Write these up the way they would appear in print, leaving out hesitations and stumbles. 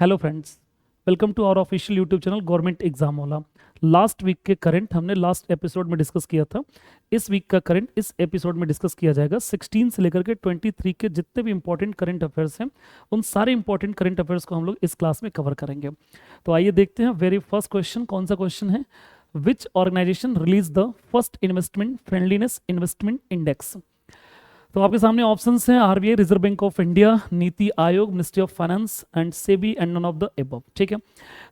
Hello friends, welcome to our official YouTube channel government exam वाला। Last week के current हमने last episode में discuss किया था। इस वीक का करंट इस एपिसोड में डिस्कस किया जाएगा। 16 से लेकर के 23 के जितने भी इंपॉर्टेंट करंट अफेयर्स हैं, उन सारे इंपॉर्टेंट करंट अफेयर्स को हम लोग इस क्लास में कवर करेंगे। तो आइए देखते हैं वेरी फर्स्ट क्वेश्चन कौन सा क्वेश्चन है। Which organisation release the first investment friendliness investment index. तो आपके सामने ऑप्शंस हैं RBI, Reserve Bank of India, NITI Aayog, Ministry of Finance and SEBI and none of the above. ठीक है,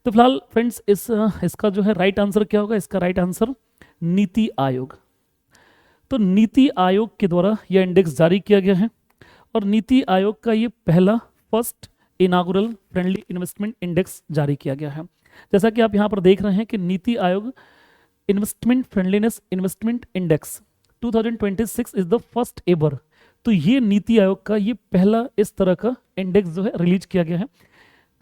तो फिलहाल फ्रेंड्स इसका जो है राइट आंसर क्या होगा? इसका राइट आंसर नीति आयोग। तो नीति आयोग के द्वारा यह इंडेक्स जारी किया गया है और नीति आयोग का ये पहला फर्स्ट इनागुरल फ्रेंडली इन्वेस्टमेंट इंडेक्स जारी किया गया है। जैसा कि आप यहाँ पर देख रहे हैं कि NITI Aayog investment friendliness investment index 2026 is the first ever. तो ये नीति आयोग का ये पहला इस तरह का इंडेक्स जो है रिलीज किया गया है।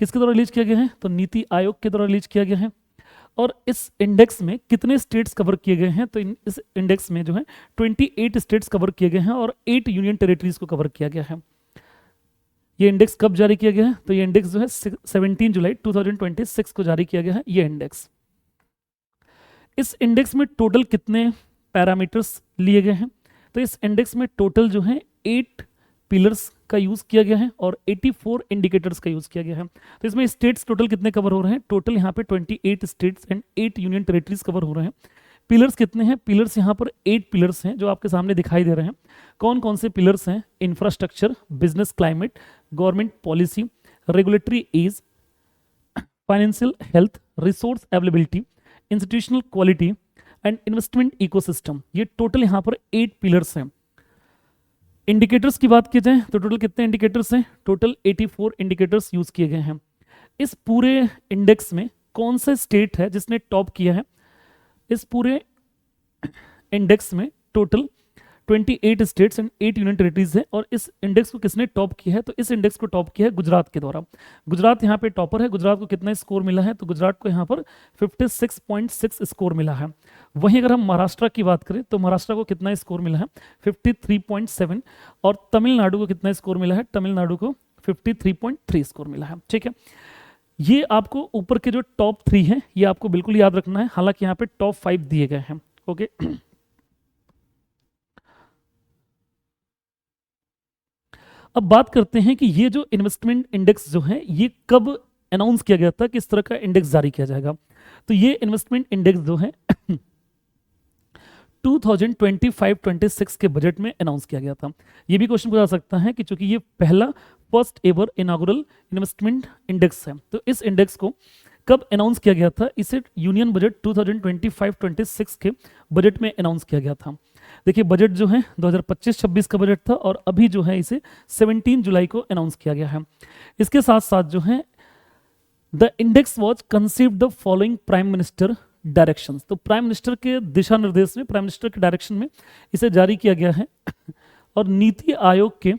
किसके द्वारा रिलीज किया गया है? तो नीति आयोग के द्वारा रिलीज किया गया है। और इस इंडेक्स में कितने स्टेट्स कवर किए गए हैं? तो इस इंडेक्स में जो है 28 स्टेट्स कवर किए गए हैं और 8 यूनियन टेरिटरीज को कवर किया गया है। ये इंडेक्स कब जारी किया गया है? तो ये इंडेक्स जो है 17 जुलाई 2026 को जारी किया गया है ये इंडेक्स। इस इंडेक्स में टोटल कितने पैरामीटर्स लिए गए हैं? तो इस इंडेक्स में टोटल जो है 8 पिलर्स का यूज किया गया है और 84 इंडिकेटर्स का यूज किया गया है। तो इसमें स्टेट्स टोटल कितने कवर हो रहे हैं? टोटल यहाँ पे 28 states and 8 union territories cover हो रहे हैं। पिलर्स कितने हैं? पिलर्स यहाँ पर 8 पिलर्स हैं जो आपके सामने दिखाई दे रहे हैं। कौन कौन से पिलर्स हैं? Infrastructure, business climate, government policy, regulatory edge, financial health, resource availability, institutional quality and investment ecosystem. ये टोटल यहाँ पर 8 पिलर्स हैं। इंडिकेटर्स की बात की जाए तो टोटल कितने इंडिकेटर्स हैं? टोटल 84 इंडिकेटर्स यूज किए गए हैं। इस पूरे इंडेक्स में कौन सा स्टेट है जिसने टॉप किया है? इस पूरे इंडेक्स में total 28 states and 8 union territories है और इस इंडेक्स को किसने टॉप किया है? तो इस इंडेक्स को टॉप किया है गुजरात के द्वारा। गुजरात यहाँ पे टॉपर है। गुजरात को कितना स्कोर मिला है? तो गुजरात को यहाँ पर 56.6 स्कोर मिला है। वहीं अगर हम महाराष्ट्र की बात करें तो महाराष्ट्र को कितना स्कोर मिला है? 53.7। और तमिलनाडु को कितना स्कोर मिला है? तमिलनाडु को 53.3 स्कोर मिला है। ठीक है, ये आपको ऊपर के जो टॉप 3 हैं ये आपको बिल्कुल याद रखना है। हालांकि यहाँ पे टॉप 5 दिए गए हैं। ओके, अब बात करते हैं कि ये जो इन्वेस्टमेंट इंडेक्स जो है ये कब अनाउंस किया गया था, किस तरह का इंडेक्स जारी किया जाएगा। तो ये इन्वेस्टमेंट इंडेक्स जो है 2025-26 के बजट में अनाउंस किया गया था। ये भी क्वेश्चन पूछा जा सकता है कि चूंकि ये पहला first ever inaugural investment index है तो इस इंडेक्स को कब अनाउंस किया गया था? इसे यूनियन बजट 2025-26 के बजट में अनाउंस किया गया था। देखिए बजट जो है 2025-26 का बजट था और अभी जो है इसे 17 जुलाई को अनाउंस किया गया है। इसके साथ साथ जो है the index was conceived the following prime minister directions. तो प्राइम मिनिस्टर के दिशा निर्देश में, प्राइम मिनिस्टर के डायरेक्शन में इसे जारी किया गया है। और नीति आयोग के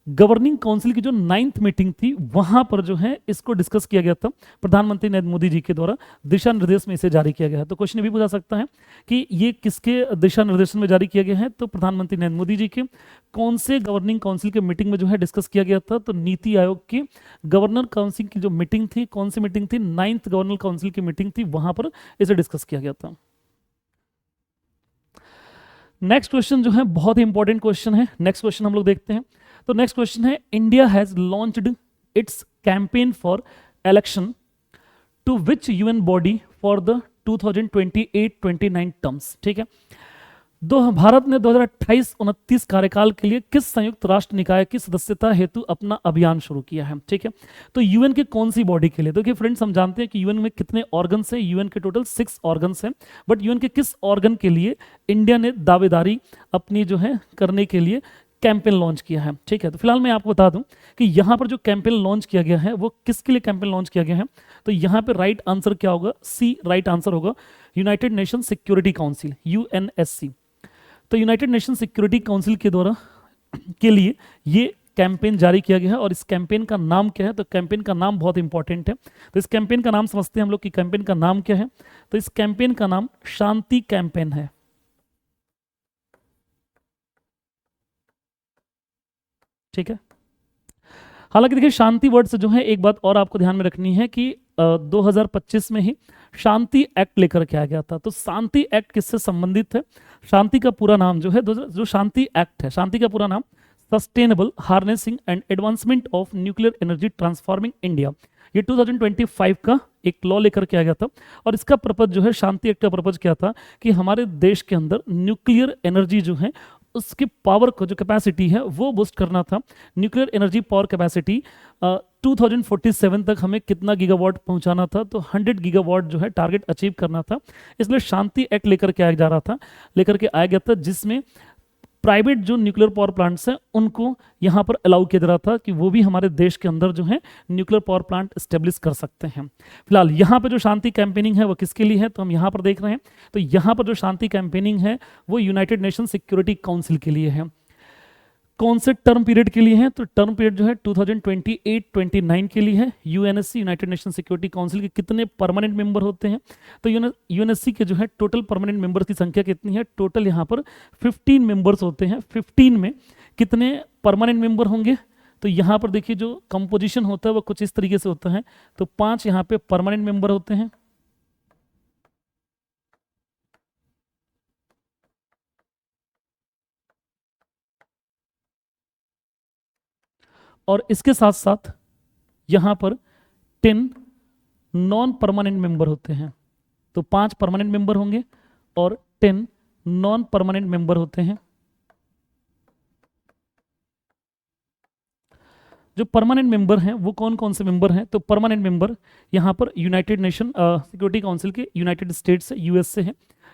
गवर्निंग काउंसिल की जो 9th मीटिंग थी वहां पर जो है इसको डिस्कस किया गया था। प्रधानमंत्री नरेंद्र मोदी जी के द्वारा दिशा निर्देश में इसे जारी किया गया है। तो क्वेश्चन ये भी पूछा सकता है कि ये किसके दिशा निर्देशन में जारी किया गया है? तो प्रधानमंत्री नरेंद्र मोदी जी के कौन से गवर्निंग काउंसिल के मीटिंग में जो है डिस्कस किया गया था? तो नीति आयोग की गवर्नर काउंसिल की जो मीटिंग थी, कौन सी मीटिंग थी? 9th गवर्नर काउंसिल की मीटिंग थी, वहां पर इसे डिस्कस किया गया था। नेक्स्ट क्वेश्चन जो है बहुत ही इंपॉर्टेंट क्वेश्चन है। नेक्स्ट क्वेश्चन हम लोग देखते हैं। तो नेक्स्ट क्वेश्चन है India has launched its campaign for election to which UN body for the 2028-29 terms. ठीक है, भारत ने 2028-29 कार्यकाल के लिए किस संयुक्त राष्ट्र निकाय की सदस्यता हेतु अपना अभियान शुरू किया है? ठीक है, तो यूएन की कौन सी बॉडी के लिए? देखिए फ्रेंड्स, हम जानते हैं कि यूएन में कितने ऑर्गन्स हैं। यूएन के टोटल 6 ऑर्गन्स हैं, बट यूएन के किस ऑर्गन के लिए इंडिया ने दावेदारी अपनी जो है करने के लिए कैंपेन लॉन्च किया है? ठीक है, तो फिलहाल मैं आपको बता दूं कि यहाँ पर जो कैंपेन लॉन्च किया गया है वो किसके लिए कैंपेन लॉन्च किया गया है? तो यहाँ पे राइट आंसर क्या होगा? सी राइट आंसर होगा, United Nation Security council, UNSC. तो यूनाइटेड नेशन सिक्योरिटी काउंसिल के द्वारा के लिए ये कैंपेन जारी किया गया है। और इस कैंपेन का नाम क्या है? तो कैंपेन का नाम बहुत इंपॉर्टेंट है। तो इस कैंपेन का नाम समझते हैं हम लोग कि कैंपेन का नाम क्या है। तो इस कैंपेन का नाम शांति कैंपेन है। ठीक है, हालांकि देखिए शांति वर्ड से जो है एक बात और आपको ध्यान में रखनी है कि 2025 में ही शांति एक्ट लेकर के आ गया था। तो शांति एक्ट किससे संबंधित है? शांति का पूरा नाम जो है, जो शांति एक्ट है, शांति का पूरा नाम sustainable harnessing and advancement of nuclear energy transforming India, ये 2025 का एक लॉ लेकर के आ गया था। और इसका पर्पज जो है, शांति एक्ट का पर्पज क्या था कि हमारे देश के अंदर न्यूक्लियर एनर्जी जो है उसकी पावर को, जो कैपेसिटी है वो बूस्ट करना था। न्यूक्लियर एनर्जी पावर कैपेसिटी 2047 तक हमें कितना गीगावाट पहुंचाना था? तो 100 गीगावाट जो है टारगेट अचीव करना था। इसलिए शांति एक्ट लेकर के आया गया था, जिसमें प्राइवेट जो न्यूक्लियर पावर प्लांट्स हैं उनको यहाँ पर अलाउ किया जा रहा था कि वो भी हमारे देश के अंदर जो है न्यूक्लियर पावर प्लांट स्टेब्लिश कर सकते हैं। फिलहाल यहाँ पे जो शांति कैंपेनिंग है वो किसके लिए है, तो हम यहाँ पर देख रहे हैं। तो यहाँ पर जो शांति कैंपेनिंग है वो यूनाइटेड नेशन सिक्योरिटी काउंसिल के लिए है। कौन से टर्म पीरियड के लिए है? तो टर्म पीरियड जो है 2028-29 के लिए है। UNSC, United Nation Security council के कितने परमानेंट मेंबर होते हैं? तो यूएनएससी के जो है टोटल परमानेंट मेंबर्स की संख्या कितनी है? टोटल यहाँ पर 15 मेंबर्स होते हैं। 15 में कितने परमानेंट मेंबर होंगे? तो यहाँ पर देखिए जो कंपोजिशन होता है वो कुछ इस तरीके से होता है। तो 5 यहाँ पे परमानेंट मेंबर होते हैं, और इसके साथ साथ यहाँ पर 10 नॉन परमानेंट मेंबर होते हैं। तो 5 परमानेंट मेंबर होंगे और 10 नॉन परमानेंट मेंबर होते हैं। जो परमानेंट मेंबर हैं वो कौन कौन से मेंबर हैं? तो परमानेंट मेंबर यहाँ पर यूनाइटेड नेशन सिक्योरिटी काउंसिल के यूनाइटेड स्टेट्स है, यूएसए है,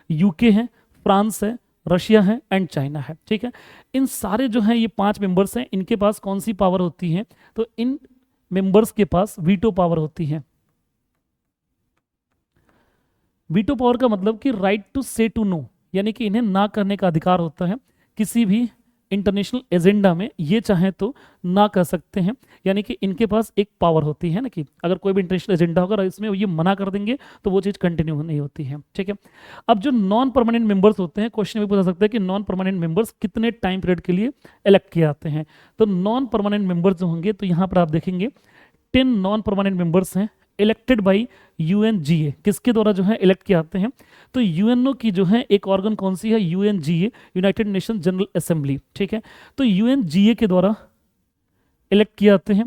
यूके है, फ्रांस है, रशिया है एंड चाइना है। ठीक है, इन सारे जो हैं ये 5 मेंबर्स हैं। इनके पास कौन सी पावर होती है? तो इन मेंबर्स के पास वीटो पावर होती है। वीटो पावर का मतलब कि राइट टू से टू नो, यानी कि इन्हें ना करने का अधिकार होता है। किसी भी इंटरनेशनल एजेंडा में ये चाहे तो ना कर सकते हैं, यानी कि इनके पास एक पावर होती है ना कि अगर कोई भी इंटरनेशनल एजेंडा होगा इसमें ये मना कर देंगे तो वो चीज़ कंटिन्यू नहीं होती है। ठीक है, अब जो नॉन परमानेंट मेंबर्स होते हैं, क्वेश्चन भी पूछा सकता है कि नॉन परमानेंट मेंबर्स कितने टाइम पीरियड के लिए इलेक्ट किए जाते हैं? तो नॉन परमानेंट मेंबर्स जो होंगे, तो यहाँ पर आप देखेंगे 10 नॉन परमानेंट मेंबर्स हैं इलेक्टेड बाई यूएनजीए। किसके द्वारा जो है इलेक्ट किए जाते हैं? तो यूएनओ की जो है एक ऑर्गन कौन सी है? UNGA, United nation general assembly. ठीक है, तो यूएनजीए के द्वारा इलेक्ट किए जाते हैं।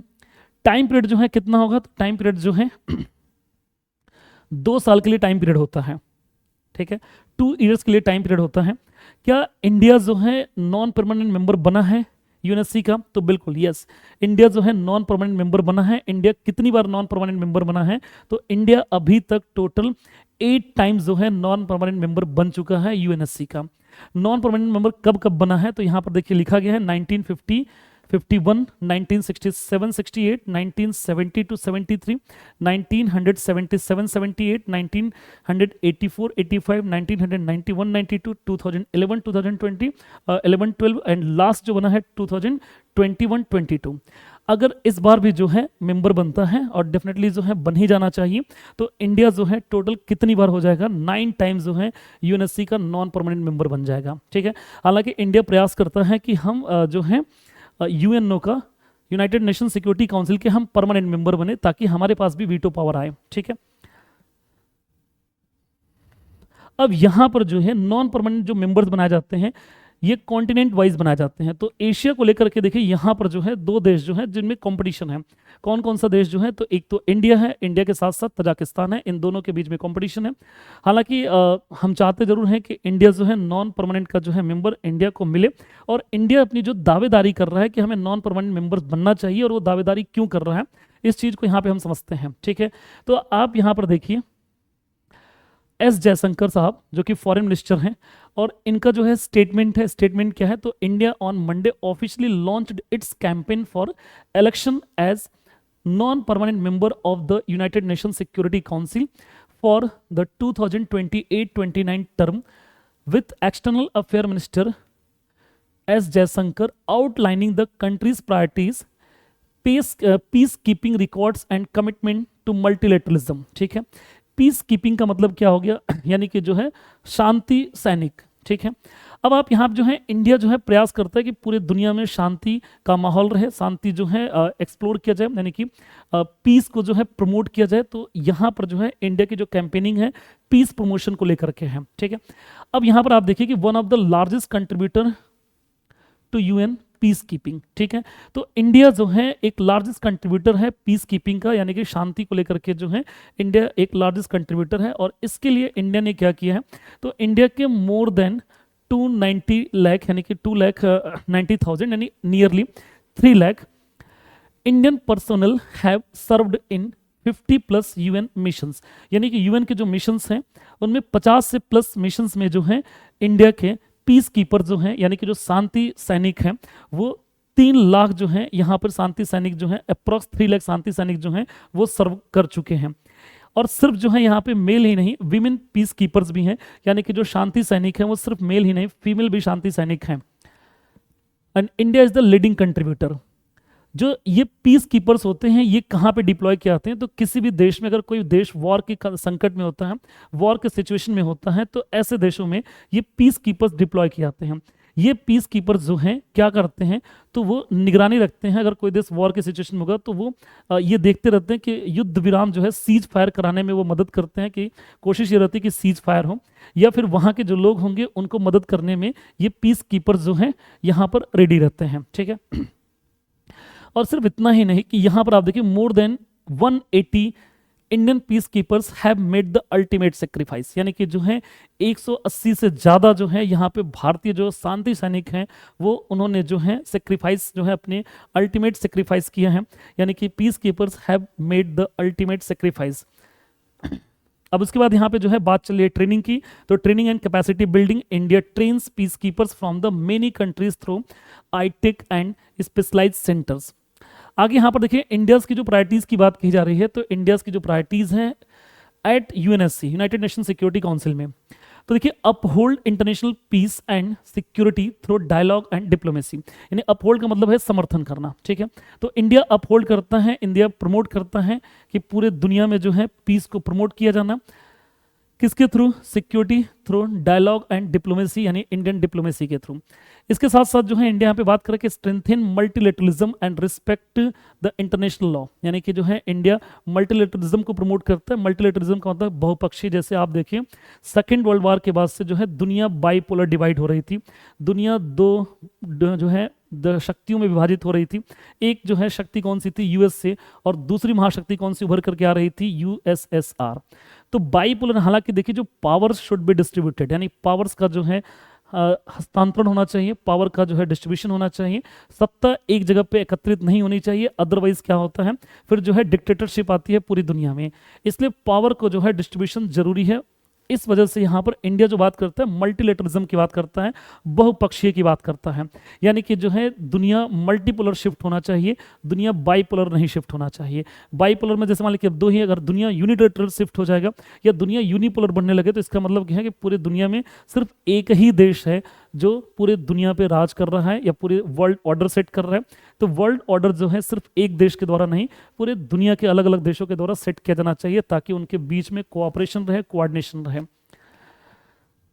टाइम पीरियड जो है कितना होगा? तो टाइम पीरियड जो है 2 साल के लिए टाइम पीरियड होता है। ठीक है, 2 ईयर्स के लिए टाइम पीरियड होता है। क्या इंडिया जो है नॉन परमानेंट मेंबर बना है यूएनएससी का? तो बिल्कुल यस, इंडिया जो है नॉन परमानेंट मेंबर बना है। इंडिया कितनी बार नॉन परमानेंट मेंबर बना है? तो इंडिया अभी तक टोटल 8 टाइम्स जो है नॉन परमानेंट मेंबर बन चुका है यूएनएससी का। नॉन परमानेंट मेंबर कब कब बना है? तो यहाँ पर देखिए लिखा गया है 1950, 51, 1967, 68, 1972, 73, 1977, 78, 1984, 85, 1991, 92, 2011, 2020, 11, 12 एंड लास्ट जो बना है 2021, 22। अगर इस बार भी जो है मेंबर बनता है, और डेफिनेटली जो है बन ही जाना चाहिए, तो इंडिया जो है टोटल कितनी बार हो जाएगा? 9 टाइम्स जो है यूएनएससी का नॉन परमानेंट मेंबर बन जाएगा। ठीक है, हालांकि इंडिया प्रयास करता है कि हम जो है यूएनओ का, यूनाइटेड नेशन सिक्योरिटी काउंसिल के हम परमानेंट मेंबर बने, ताकि हमारे पास भी वीटो पावर आए। ठीक है, अब यहां पर जो है नॉन परमानेंट जो मेंबर्स बनाए जाते हैं ये कॉन्टिनेंट वाइज बनाए जाते हैं। तो एशिया को लेकर के देखिए यहाँ पर जो है 2 देश जो है जिनमें कंपटीशन है। कौन कौन सा देश जो है? तो एक तो इंडिया है, इंडिया के साथ साथ तजाकिस्तान है, इन दोनों के बीच में कंपटीशन है। हालांकि हम चाहते जरूर हैं कि इंडिया जो है नॉन परमानेंट का जो है मेंबर इंडिया को मिले, और इंडिया अपनी जो दावेदारी कर रहा है कि हमें नॉन परमानेंट मेंबर्स बनना चाहिए, और वो दावेदारी क्यों कर रहा है इस चीज़ को यहाँ पर हम समझते हैं। ठीक है, तो आप यहाँ पर देखिए एस जयशंकर साहब जो कि फॉरेन मिनिस्टर हैं, और इनका जो है स्टेटमेंट है, स्टेटमेंट क्या है? तो India on Monday officially launched its campaign for election as non permanent member of the United Nation Security Council for the 2028-29 term with external affair minister S Jaishankar outlining the countries priorities, peace keeping records and commitment to multilateralism. ठीक है, peace keeping का मतलब क्या हो गया? यानी कि जो है शांति सैनिक, ठीक है। अब आप यहाँ जो है इंडिया जो है प्रयास करता है कि पूरे दुनिया में शांति का माहौल रहे, शांति जो है एक्सप्लोर किया जाए, यानी कि पीस को जो है प्रमोट किया जाए। तो यहाँ पर जो है इंडिया की जो कैंपेनिंग है पीस प्रमोशन को लेकर के है, ठीक है। अब यहाँ पर आप देखिए कि one of the largest contributor to UN peace keeping, ठीक है। तो इंडिया जो है एक लार्जेस्ट कंट्रीब्यूटर है पीस कीपिंग का, यानी कि शांति को लेकर के जो है इंडिया एक लार्जेस्ट कंट्रीब्यूटर है। और इसके लिए इंडिया ने क्या किया है, तो इंडिया के मोर देन 290 लाख यानी कि 2,90,000 यानी nearly 3 lakh Indian personal have served in 50+ UN missions, यानी कि यूएन के जो मिशंस हैं उनमें 50 से प्लस मिशंस में जो है इंडिया के पीस कीपर जो हैं, यानी कि जो शांति सैनिक हैं, वो 3 लाख जो हैं यहाँ पर शांति सैनिक जो हैं, अप्रॉक्स 3 लाख शांति सैनिक जो हैं वो सर्व कर चुके हैं। और सिर्फ जो है यहाँ पे मेल ही नहीं, विमेन पीस कीपर्स भी हैं, यानी कि जो शांति सैनिक हैं वो सिर्फ मेल ही नहीं, फीमेल भी शांति सैनिक हैं। And India is the leading contributor. जो ये पीस कीपर्स होते हैं ये कहाँ पे डिप्लॉय किए जाते हैं, तो किसी भी देश में अगर कोई देश वॉर के संकट में होता है, वॉर के सिचुएशन में होता है, तो ऐसे देशों में ये पीस कीपर्स डिप्लॉय किए जाते हैं। ये पीस कीपर्स जो हैं क्या करते हैं, तो वो निगरानी रखते हैं। अगर कोई देश वॉर के सिचुएशन में होगा तो वो ये देखते रहते हैं कि युद्ध विराम जो है सीज फायर कराने में वो मदद करते हैं, कि कोशिश ये रहती है कि सीज फायर हो, या फिर वहाँ के जो लोग होंगे उनको मदद करने में ये पीस कीपर्स जो हैं यहाँ पर रेडी रहते हैं, ठीक है। और सिर्फ इतना ही नहीं कि यहाँ पर आप देखिए more than 180 Indian peace keepers have made the ultimate sacrifice, यानी कि जो है 180 से ज़्यादा जो है यहाँ पे भारतीय जो शांति सैनिक हैं वो उन्होंने जो है सेक्रीफाइस जो है अपने अल्टीमेट सेक्रीफाइस किया है, यानी कि peace keepers have made the ultimate sacrifice. अब उसके बाद यहाँ पे जो है बात चलिए ट्रेनिंग की, तो training and capacity building, India trains peace keepers from the many countries through ITEC and specialized centers. आगे यहाँ पर देखिए इंडियाज़ की जो प्रायोरिटीज़ की बात की जा रही है, तो इंडियाज़ की जो प्रायोरिटीज़ हैं at UNSC, United Nation Security Council में, तो देखिए uphold international peace and security through dialogue and diplomacy, यानी अपहोल्ड का मतलब है समर्थन करना, ठीक है। तो इंडिया अपहोल्ड करता है, इंडिया प्रमोट करता है कि पूरे दुनिया में जो है पीस को प्रमोट किया जाना, किसके थ्रू, security through dialogue and diplomacy, यानी इंडियन डिप्लोमेसी के थ्रू। इसके साथ साथ जो है इंडिया यहाँ पे बात करें कि strengthen multilateralism and respect the international law, यानी कि जो है इंडिया मल्टीलेटरलिज्म को प्रमोट करता है। मल्टीलेटरलिज्म का मतलब बहुपक्षीय, जैसे आप देखिए सेकेंड वर्ल्ड वॉर के बाद से जो है दुनिया बाइपोलर डिवाइड हो रही थी, दुनिया जो है शक्तियों में विभाजित हो रही थी। एक जो है शक्ति कौन सी थी, यूएसए, और दूसरी महाशक्ति कौन सी उभर करके आ रही थी, यूएसएसआर। तो बाइपोलर, हालांकि देखिए जो पावर्स शुड बी डिस्ट्रीब्यूटेड, यानी पावर्स का जो है हस्तांतरण होना चाहिए, पावर का जो है डिस्ट्रीब्यूशन होना चाहिए, सत्ता एक जगह पे एकत्रित नहीं होनी चाहिए, अदरवाइज क्या होता है फिर जो है डिक्टेटरशिप आती है पूरी दुनिया में। इसलिए पावर को जो है डिस्ट्रीब्यूशन जरूरी है। इस वजह से यहाँ पर इंडिया जो बात करता है मल्टीलेटरिज्म की बात करता है, बहुपक्षीय की बात करता है, यानी कि जो है दुनिया मल्टीपोलर शिफ्ट होना चाहिए, दुनिया बाइपोलर नहीं शिफ्ट होना चाहिए। बाइपोलर में जैसे मान लीजिए अब दो ही, अगर दुनिया यूनिलेटरल शिफ्ट हो जाएगा या दुनिया यूनिपोलर बनने लगे तो इसका मतलब क्या है कि पूरे दुनिया में सिर्फ एक ही देश है जो पूरे दुनिया पे राज कर रहा है या पूरे वर्ल्ड ऑर्डर सेट कर रहा है। तो वर्ल्ड ऑर्डर जो है सिर्फ एक देश के द्वारा नहीं, पूरे दुनिया के अलग अलग देशों के द्वारा सेट किया जाना चाहिए, ताकि उनके बीच में कोऑपरेशन रहे, कोऑर्डिनेशन रहे।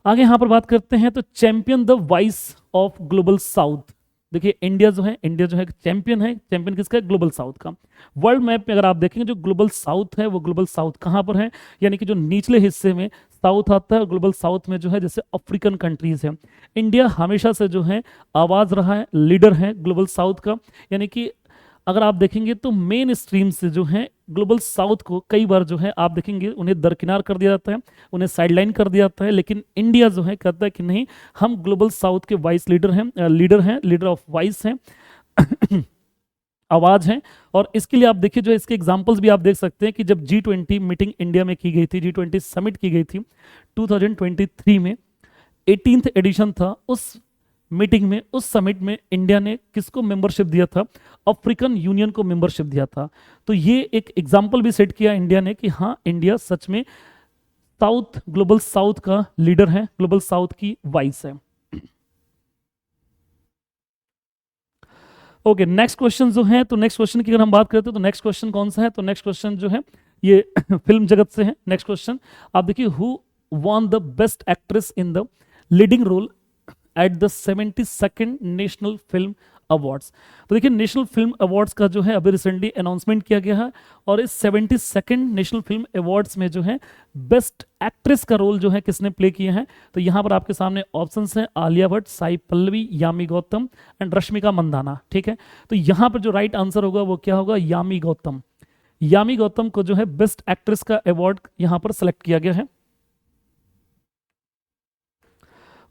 आगे यहाँ पर बात करते हैं, तो champion the voice of global south. देखिए इंडिया जो है चैंपियन है, चैंपियन किसका है, ग्लोबल साउथ का। वर्ल्ड मैप में अगर आप देखेंगे जो ग्लोबल साउथ है वो ग्लोबल साउथ कहाँ पर है, यानी कि जो निचले हिस्से में साउथ आता है, ग्लोबल साउथ में जो है जैसे अफ्रीकन कंट्रीज है। इंडिया हमेशा से जो है आवाज रहा है, लीडर है ग्लोबल साउथ का, यानी कि अगर आप देखेंगे तो मेन स्ट्रीम से जो है ग्लोबल साउथ को कई बार जो है आप देखेंगे उन्हें दरकिनार कर दिया जाता है, उन्हें साइडलाइन कर दिया जाता है, लेकिन इंडिया जो है कहता है कि नहीं, हम ग्लोबल साउथ के वाइस लीडर ऑफ वाइस हैं आवाज है। और इसके लिए आप देखिए जो इसके एग्जांपल्स भी आप देख सकते हैं कि जब G20 मीटिंग इंडिया में की गई थी, G20 समिट की गई थी 2023 में, 18th एडिशन था, उस मीटिंग में, उस समिट में इंडिया ने किसको मेंबरशिप दिया था, अफ्रीकन यूनियन को मेंबरशिप दिया था। तो ये एक एग्जांपल भी सेट किया इंडिया ने कि हाँ इंडिया सच में साउथ, ग्लोबल साउथ का लीडर है, ग्लोबल साउथ की वॉइस है। ओके, नेक्स्ट क्वेश्चन जो है, तो नेक्स्ट क्वेश्चन की अगर हम बात करते हैं तो नेक्स्ट क्वेश्चन कौन सा है, तो नेक्स्ट क्वेश्चन जो है ये फिल्म जगत से है। नेक्स्ट क्वेश्चन आप देखिए, who won the best actress in the leading role at the 72nd national film awards. तो देखिए नेशनल फिल्म अवार्ड्स का जो है अभी रिसेंटली अनाउंसमेंट किया गया है, और इस 72nd नेशनल फिल्म अवार्ड्स में जो है बेस्ट एक्ट्रेस का रोल जो है किसने प्ले किया है। तो यहाँ पर आपके सामने ऑप्शंस हैं आलिया भट्ट, साई पल्लवी, यामी गौतम एंड रश्मिका मंदाना। ठीक है, तो यहाँ पर जो राइट आंसर होगा वो क्या होगा, यामी गौतम। यामी गौतम को जो है बेस्ट एक्ट्रेस का अवार्ड यहाँ पर सेलेक्ट किया गया है।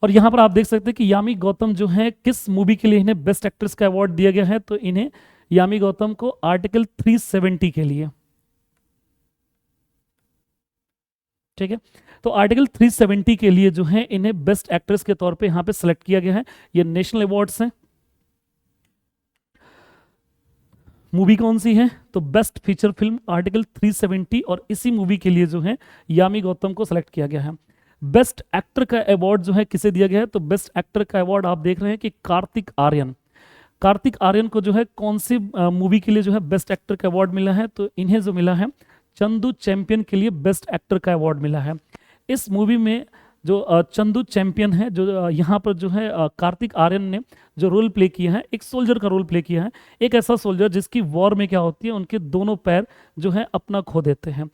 और यहां पर आप देख सकते हैं कि यामी गौतम जो है किस मूवी के लिए इन्हें बेस्ट एक्ट्रेस का अवार्ड दिया गया है। तो इन्हें यामी गौतम को आर्टिकल 370 के लिए, ठीक है, तो आर्टिकल 370 के लिए जो है इन्हें बेस्ट एक्ट्रेस के तौर पे यहां पे सेलेक्ट किया गया है। ये नेशनल अवार्ड्स हैं। मूवी कौन सी है, तो बेस्ट फीचर फिल्म आर्टिकल 370, और इसी मूवी के लिए जो है यामी गौतम को सेलेक्ट किया गया है। बेस्ट एक्टर का अवार्ड जो है किसे दिया गया है, तो बेस्ट एक्टर का अवार्ड आप देख रहे हैं कि कार्तिक आर्यन। कार्तिक आर्यन को जो है कौन सी मूवी के लिए जो है बेस्ट एक्टर का अवार्ड मिला है, तो इन्हें जो मिला है चंदू चैंपियन के लिए बेस्ट एक्टर का अवार्ड मिला है। इस मूवी में जो चंदू चैंपियन है, जो यहाँ पर जो है कार्तिक आर्यन ने जो रोल प्ले किया है, एक सोल्जर का रोल प्ले किया है। एक ऐसा सोल्जर जिसकी वॉर में क्या होती है, उनके दोनों पैर जो है अपना खो देते हैं।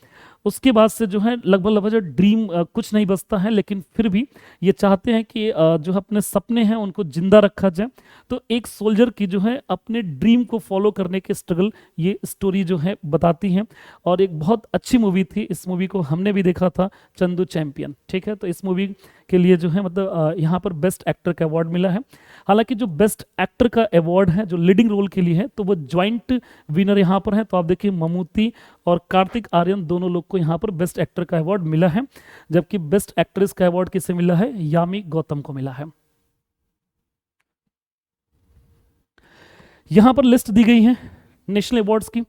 उसके बाद से जो है लगभग लगभग जो ड्रीम कुछ नहीं बचता है, लेकिन फिर भी ये चाहते हैं कि जो अपने सपने हैं उनको जिंदा रखा जाए। तो एक सोल्जर की जो है अपने ड्रीम को फॉलो करने के स्ट्रगल ये स्टोरी जो है बताती है, और एक बहुत अच्छी मूवी थी। इस मूवी को हमने भी देखा था, चंदू चैंपियन। ठीक है, तो इस मूवी के लिए जो है मतलब यहाँ पर बेस्ट एक्टर का अवार्ड मिला है। हालांकि जो बेस्ट एक्टर का अवार्ड है जो लीडिंग रोल के लिए है, तो वो ज्वाइंट विनर यहाँ पर है। तो आप देखिए ममूटी और कार्तिक आर्यन दोनों लोग को यहाँ पर बेस्ट एक्टर का अवार्ड मिला है, जबकि बेस्ट एक्ट्रेस का अवार्ड किसे मिला है, यामी गौतम को मिला है। यहां पर लिस्ट दी गई है नेशनल अवार्ड्स की।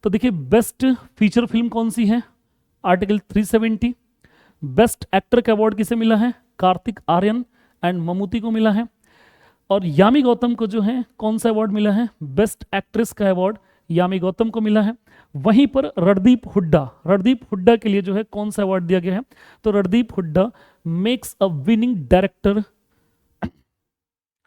तो देखिए बेस्ट फीचर फिल्म कौन सी है, आर्टिकल 370। बेस्ट एक्टर का अवार्ड किसे मिला है, कार्तिक आर्यन एंड ममूटी को मिला है। और यामी गौतम को जो है कौन सा अवार्ड मिला है, बेस्ट एक्ट्रेस का अवार्ड यामी गौतम को मिला है। वहीं पर रणदीप हुड्डा के लिए जो है कौन सा अवार्ड दिया गया है, तो Randeep Hooda makes a winning director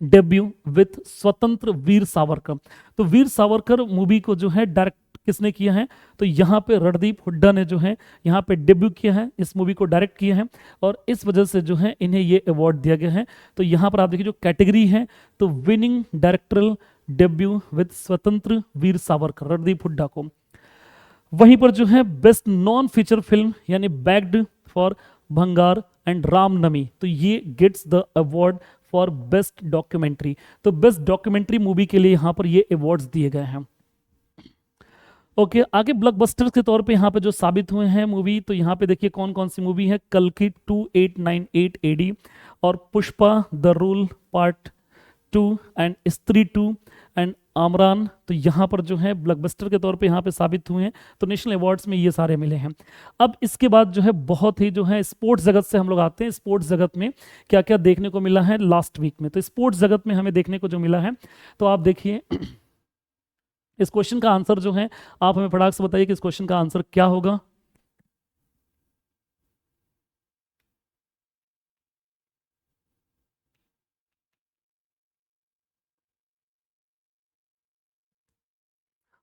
debut with स्वतंत्र वीर सावरकर। तो वीर सावरकर मूवी को जो है डायरेक्ट किसने किया है, तो यहाँ पे रणदीप हुड्डा ने जो है यहाँ पे डेब्यू किया है, इस मूवी को डायरेक्ट किया है, और इस वजह से जो है इन्हें ये अवार्ड दिया गया है। तो यहाँ पर आप देखिए जो कैटेगरी है, तो विनिंग डायरेक्टरल डेब्यू विद स्वतंत्र वीर सावरकर, रणदीप हुड्डा को। वहीं पर जो है बेस्ट नॉन फीचर फिल्म यानी backed for Bhangar and Ramnami, तो ये gets the award for best documentary. तो बेस्ट डॉक्यूमेंट्री मूवी के लिए यहाँ पर ये अवार्ड्स दिए गए हैं। ओके, आगे ब्लॉकबस्टर्स के तौर पे यहाँ पे जो साबित हुए हैं मूवी, तो यहाँ पे देखिए कौन कौन सी मूवी है, कल्कि 2898 एडी, और Pushpa the rule part 2 and स्त्री 2 एंड आमरान। तो यहाँ पर जो है ब्लॉकबस्टर के तौर पे यहाँ पे साबित हुए हैं। तो नेशनल अवार्ड्स में ये सारे मिले हैं। अब इसके बाद जो है बहुत ही जो है स्पोर्ट्स जगत से हम लोग आते हैं। स्पोर्ट्स जगत में क्या क्या देखने को मिला है लास्ट वीक में, तो स्पोर्ट्स जगत में हमें देखने को जो मिला है, तो आप देखिए इस क्वेश्चन का आंसर जो है आप हमें फटाक से बताइए कि इस क्वेश्चन का आंसर क्या होगा।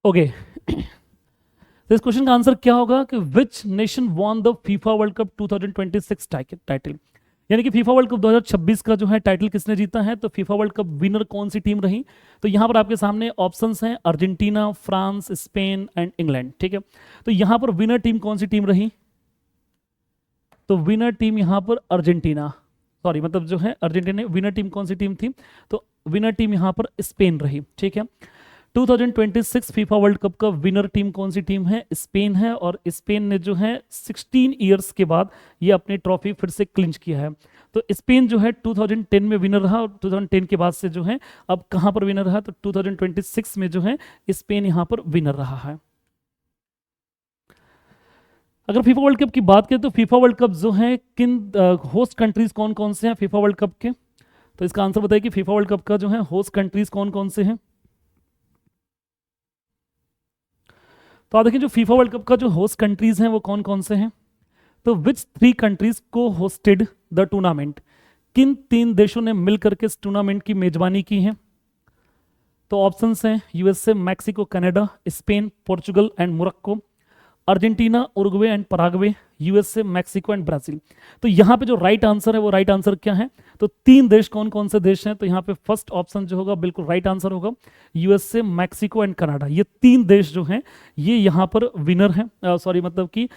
ओके तो इस क्वेश्चन का आंसर क्या होगा कि which nation won the FIFA World cup 2026 title, यानी कि फीफा वर्ल्ड कप 2026 का जो है टाइटल किसने जीता है। तो फीफा वर्ल्ड कप विनर कौन सी टीम रही, तो यहां पर आपके सामने ऑप्शंस हैं Argentina, France, Spain and England. ठीक है, तो यहां पर विनर टीम कौन सी टीम रही, तो विनर टीम यहां पर अर्जेंटीना, सॉरी मतलब जो है अर्जेंटीना, विनर टीम कौन सी टीम थी, तो विनर टीम यहां पर स्पेन रही। ठीक है, 2026 फीफा वर्ल्ड कप का विनर टीम कौन सी टीम है, स्पेन है, और स्पेन ने जो है 16 ईयर्स के बाद ये अपनी ट्रॉफी फिर से क्लिंच किया है। तो स्पेन जो है 2010 में विनर रहा, और 2010 के बाद से जो है अब कहां पर विनर रहा, तो 2026 में जो है स्पेन यहां पर विनर रहा है। अगर फीफा वर्ल्ड कप की बात करें तो फीफा वर्ल्ड कप जो है किन होस्ट कंट्रीज कौन कौन से हैं फीफा वर्ल्ड कप के, तो इसका आंसर बताइए कि फीफा वर्ल्ड कप का जो है होस्ट कंट्रीज कौन कौन से हैं। तो आप देखिए जो फीफा वर्ल्ड कप का जो होस्ट कंट्रीज हैं वो कौन कौन से हैं, तो विच 3 कंट्रीज को होस्टेड द टूर्नामेंट, किन 3 देशों ने मिलकर के इस टूर्नामेंट की मेजबानी की है? तो ऑप्शंस हैं USA, Mexico, Canada, Spain, Portugal and Morocco, Argentina, Uruguay and Paraguay, USA, Mexico and Brazil. तो यहाँ पे जो राइट आंसर है वो राइट आंसर क्या है? तो 3 देश कौन कौन से देश हैं? तो यहाँ पे फर्स्ट ऑप्शन जो होगा बिल्कुल राइट आंसर होगा, यूएसए, मैक्सिको एंड कनाडा। ये 3 देश जो हैं ये यहाँ पर विनर हैं, सॉरी मतलब कि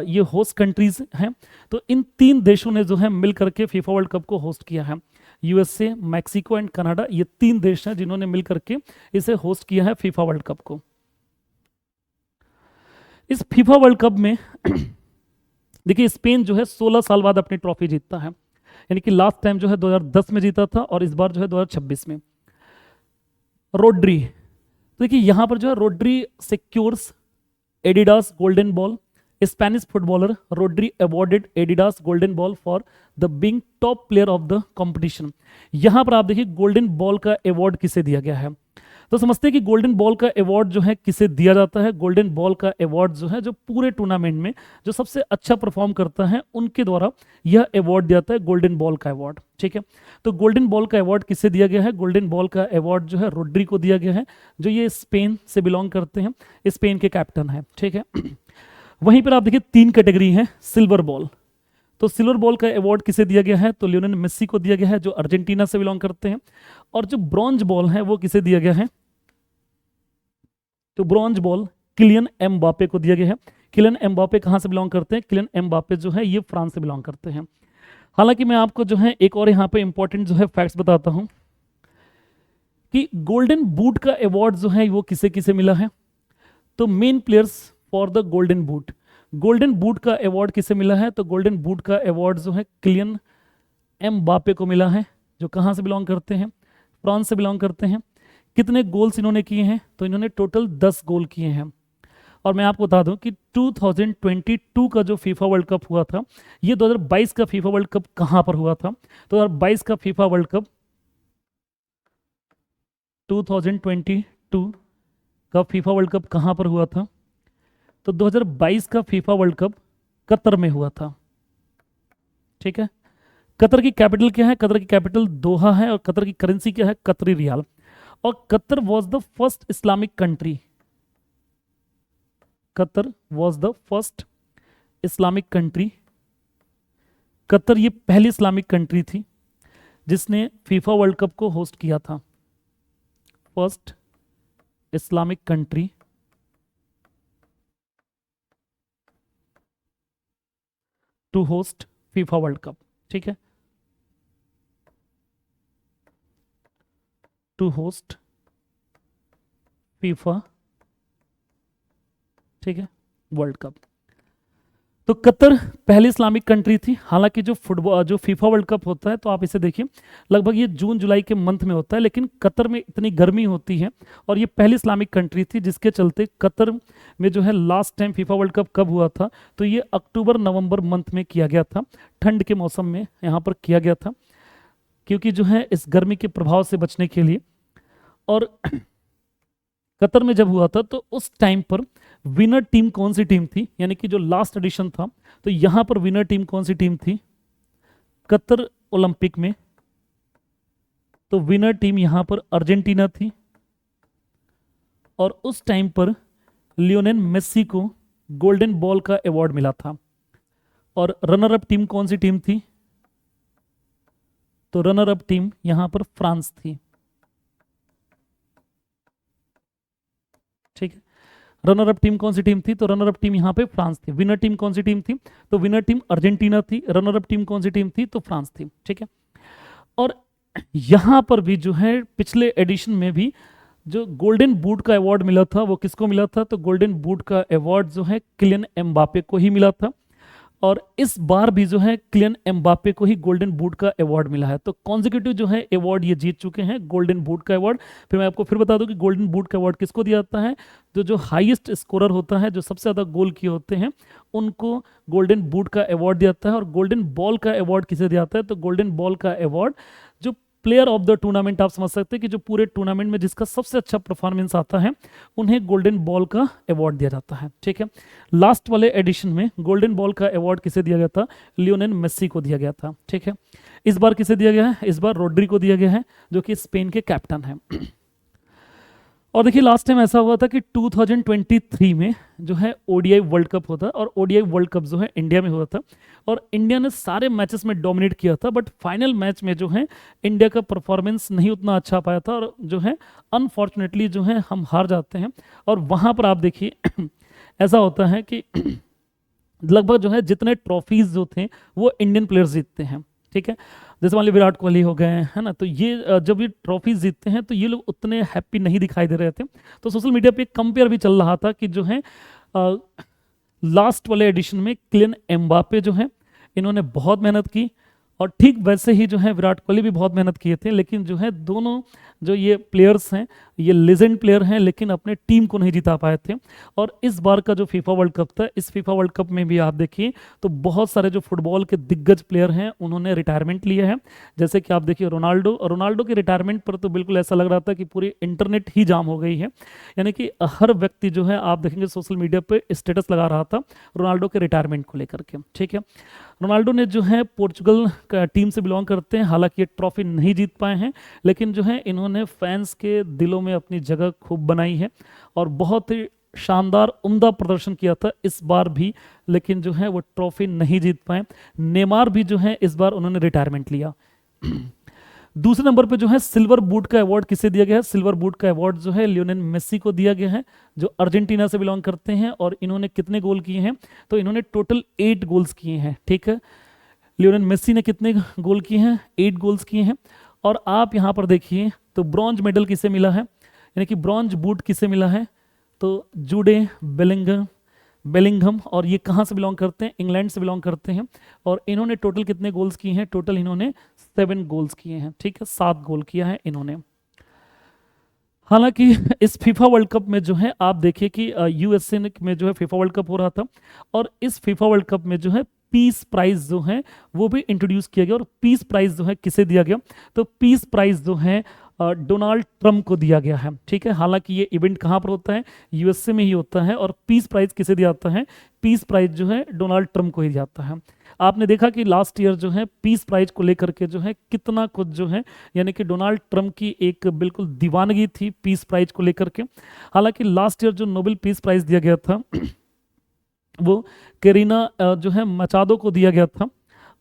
ये होस्ट कंट्रीज हैं। तो इन 3 देशों ने जो है मिल करके फीफा वर्ल्ड कप को होस्ट किया है। यूएसए, मैक्सिको एंड कनाडा, ये 3 देश हैं जिन्होंने मिल करके इसे होस्ट किया है फीफा वर्ल्ड कप को। इस फीफा वर्ल्ड कप में देखिए स्पेन जो है 16 साल बाद अपनी ट्रॉफी जीतता है, यानी कि लास्ट टाइम जो है 2010 में जीता था और इस बार जो है 2026 में। रोड्री, देखिए यहां पर जो है Rodri secures Adidas golden ball. Spanish footballer Rodri awarded Adidas golden ball for the being top player of the competition. यहां पर आप देखिए गोल्डन बॉल का अवार्ड किसे दिया गया है? तो समझते हैं कि गोल्डन बॉल का अवार्ड जो है किसे दिया जाता है? गोल्डन बॉल का अवार्ड जो है जो पूरे टूर्नामेंट में जो सबसे अच्छा परफॉर्म करता है उनके द्वारा यह अवार्ड दिया जाता है, गोल्डन बॉल का अवार्ड। ठीक है, तो गोल्डन बॉल का अवार्ड किसे दिया गया है? गोल्डन बॉल का अवार्ड जो है रोड्री को दिया गया है, जो ये स्पेन से बिलोंग करते हैं, स्पेन के कैप्टन है। ठीक है, वहीं पर आप देखिए 3 कैटेगरी है सिल्वर बॉल। तो सिल्वर बॉल का अवार्ड किसे दिया गया है? तो लियोनेल मेसी को दिया गया है, जो अर्जेंटीना से बिलोंग करते हैं। और जो ब्रॉन्ज बॉल है वो किसे दिया गया है? तो ब्रॉन्ज बॉल किलियन एम्बापे को दिया गया है। किलियन एम्बापे कहां से बिलोंग करते हैं? किलियन एम्बापे जो है ये फ्रांस से बिलोंग करते हैं। हालांकि मैं आपको जो है एक और यहाँ पे इंपॉर्टेंट जो है फैक्ट्स बताता हूं कि गोल्डन बूट का अवार्ड जो है वो किसे किसे मिला है। तो main players for the golden boot, golden boot का अवार्ड किसे मिला है? तो गोल्डन बूट का अवार्ड जो है किलियन एम्बापे को मिला है, जो कहां से बिलोंग करते हैं? फ्रांस से बिलोंग करते हैं। कितने गोल्स इन्होंने किए हैं? तो इन्होंने टोटल 10 गोल किए हैं। और मैं आपको बता दूं कि 2022 का जो फीफा वर्ल्ड कप हुआ था, ये 2022 का फीफा वर्ल्ड कप कहां पर हुआ था? तो 2022 का फीफा वर्ल्ड कप 2022 का फीफा वर्ल्ड कप कहां पर हुआ था? तो 2022 का फीफा वर्ल्ड कप कतर में हुआ था। ठीक है, कतर की कैपिटल क्या है? कतर की कैपिटल दोहा है। और कतर की करेंसी क्या है? Qatari riyal. और Qatar was the first Islamic country, Qatar was the first Islamic country. Qatar ये पहली इस्लामिक कंट्री थी जिसने फीफा वर्ल्ड कप को होस्ट किया था। First Islamic country to host FIFA World Cup. ठीक है, टू होस्ट फीफा, ठीक है, वर्ल्ड कप। तो कतर पहली इस्लामिक कंट्री थी। हालांकि जो फुटबॉल जो फीफा वर्ल्ड कप होता है तो आप इसे देखिए लगभग ये जून जुलाई के मंथ में होता है, लेकिन कतर में इतनी गर्मी होती है और ये पहली इस्लामिक कंट्री थी, जिसके चलते कतर में जो है last time FIFA World cup कब हुआ था? तो ये अक्टूबर नवंबर मंथ में किया गया था, ठंड के मौसम में यहाँ पर किया गया था, क्योंकि जो है इस गर्मी के प्रभाव से बचने के लिए। और कतर में जब हुआ था तो उस टाइम पर विनर टीम कौन सी टीम थी? यानी कि जो लास्ट एडिशन था तो यहां पर विनर टीम कौन सी टीम थी कतर ओलंपिक में? तो विनर टीम यहां पर अर्जेंटीना थी। और उस टाइम पर लियोनेल मेसी को गोल्डन बॉल का अवार्ड मिला था। और रनर अप टीम कौन सी टीम थी? तो रनर अप टीम यहां पर फ्रांस थी। ठीक है, रनर अप टीम कौन सी टीम थी? तो रनर अप टीम यहां पे फ्रांस थी। विनर टीम कौन सी टीम थी? तो विनर टीम अर्जेंटीना थी। रनर अप टीम कौन सी टीम थी? तो फ्रांस थी। ठीक है, और यहां पर भी जो है पिछले एडिशन में भी जो गोल्डन बूट का अवार्ड मिला था वो किसको मिला था? तो गोल्डन बूट का अवार्ड जो है किलियन एम्बापे को ही मिला था। और इस बार भी जो है किलियन एम्बापे को ही गोल्डन बूट का अवार्ड मिला है। तो कॉन्जिक्यूटिव जो है अवार्ड ये जीत चुके हैं, गोल्डन बूट का अवार्ड। फिर मैं आपको फिर बता दूं कि गोल्डन बूट का अवार्ड किसको दिया जाता है? तो जो हाईएस्ट स्कोरर होता है, जो सबसे ज़्यादा गोल किए होते हैं, उनको गोल्डन बूट का अवार्ड दिया जाता है। और गोल्डन बॉल का अवार्ड किसे दिया जाता है? तो गोल्डन बॉल का अवार्ड जो प्लेयर ऑफ द टूर्नामेंट आप समझ सकते हैं कि जो पूरे टूर्नामेंट में जिसका सबसे अच्छा परफॉर्मेंस आता है उन्हें गोल्डन बॉल का अवार्ड दिया जाता है। ठीक है, लास्ट वाले एडिशन में गोल्डन बॉल का अवार्ड किसे दिया गया था? लियोनेल मेसी को दिया गया था। ठीक है, इस बार किसे दिया गया है? इस बार रोड्री को दिया गया है, जो कि स्पेन के कैप्टन है। और देखिए लास्ट टाइम ऐसा हुआ था कि 2023 में जो है ओडीआई वर्ल्ड कप होता है, और ओडीआई वर्ल्ड कप जो है इंडिया में हुआ था, और इंडिया ने सारे मैचेस में डोमिनेट किया था, बट फाइनल मैच में जो है इंडिया का परफॉर्मेंस नहीं उतना अच्छा पाया था, और जो है अनफॉर्चुनेटली जो है हम हार जाते हैं। और वहाँ पर आप देखिए ऐसा होता है कि लगभग जो है जितने ट्रॉफीज जो थे वो इंडियन प्लेयर्स जीतते हैं। ठीक है, जैसे मान लीजिए विराट कोहली हो गए है ना, तो ये जब ये ट्रॉफीज जीतते हैं तो ये लोग उतने हैप्पी नहीं दिखाई दे रहे थे। तो सोशल मीडिया पे एक कंपेयर भी चल रहा था कि जो है लास्ट वाले एडिशन में किलियन एम्बापे जो है इन्होंने बहुत मेहनत की, और ठीक वैसे ही जो है विराट कोहली भी बहुत मेहनत किए थे, लेकिन जो है दोनों जो ये प्लेयर्स हैं ये लेजेंड प्लेयर हैं, लेकिन अपने टीम को नहीं जिता पाए थे। और इस बार का जो फीफा वर्ल्ड कप था, इस फीफा वर्ल्ड कप में भी आप देखिए तो बहुत सारे जो फुटबॉल के दिग्गज प्लेयर हैं उन्होंने रिटायरमेंट लिया है। जैसे कि आप देखिए रोनाल्डो के रिटायरमेंट पर तो बिल्कुल ऐसा लग रहा था कि पूरी इंटरनेट ही जाम हो गई है, यानी कि हर व्यक्ति जो है आप देखेंगे सोशल मीडिया पर स्टेटस लगा रहा था रोनाल्डो के रिटायरमेंट को लेकर के। ठीक है, रोनाल्डो ने जो है पोर्चुगल का टीम से बिलोंग करते हैं, हालांकि ये ट्रॉफी नहीं जीत पाए हैं, लेकिन जो है इन्होंने फैंस के दिलों में अपनी जगह खूब बनाई है, और बहुत ही शानदार उम्दा प्रदर्शन किया था इस बार भी, लेकिन जो है वो ट्रॉफी नहीं जीत पाए। नेमार भी जो है इस बार उन्होंने रिटायरमेंट लिया। दूसरे नंबर पे जो है सिल्वर बूट का अवार्ड किसे दिया गया है? सिल्वर बूट का अवार्ड जो है लियोनेल मेसी को दिया गया है, जो अर्जेंटीना से बिलोंग करते हैं, और इन्होंने कितने गोल किए हैं? तो इन्होंने टोटल 8 गोल्स किए हैं। ठीक है, लियोनेल मेसी ने कितने गोल किए हैं? 8 गोल्स किए हैं। और आप यहाँ पर देखिए तो ब्रॉन्ज मेडल किसे मिला है, यानी कि ब्रॉन्ज बूट किसे मिला है? तो जूडे बेलिंगम, और ये कहाँ से बिलोंग करते हैं? इंग्लैंड से बिलोंग करते हैं, और इन्होंने टोटल कितने गोल्स किए हैं? टोटल इन्होंने 7 गोल्स किए हैं। ठीक है, 7 गोल किया है इन्होंने। हालांकि इस फीफा वर्ल्ड कप में जो है आप देखिए कि यूएसए में जो है फीफा वर्ल्ड कप हो रहा था, और इस फीफा वर्ल्ड कप में जो है पीस प्राइज जो है वो भी इंट्रोड्यूस किया गया। और पीस प्राइज जो है किसे दिया गया? तो पीस प्राइज जो है डोनाल्ड ट्रम्प को दिया गया है। ठीक है, हालांकि ये इवेंट कहाँ पर होता है? यूएसए में ही होता है। और पीस प्राइज किसे दिया जाता है? पीस प्राइज जो है डोनाल्ड ट्रम्प को ही दिया जाता है। आपने देखा कि लास्ट ईयर जो है पीस प्राइज को लेकर के जो है कितना कुछ जो है, यानी कि डोनाल्ड ट्रम्प की एक बिल्कुल दीवानगी थी पीस प्राइज को लेकर के। हालांकि लास्ट ईयर जो नोबेल पीस प्राइज दिया गया था वो करीना जो है मचादो को दिया गया था,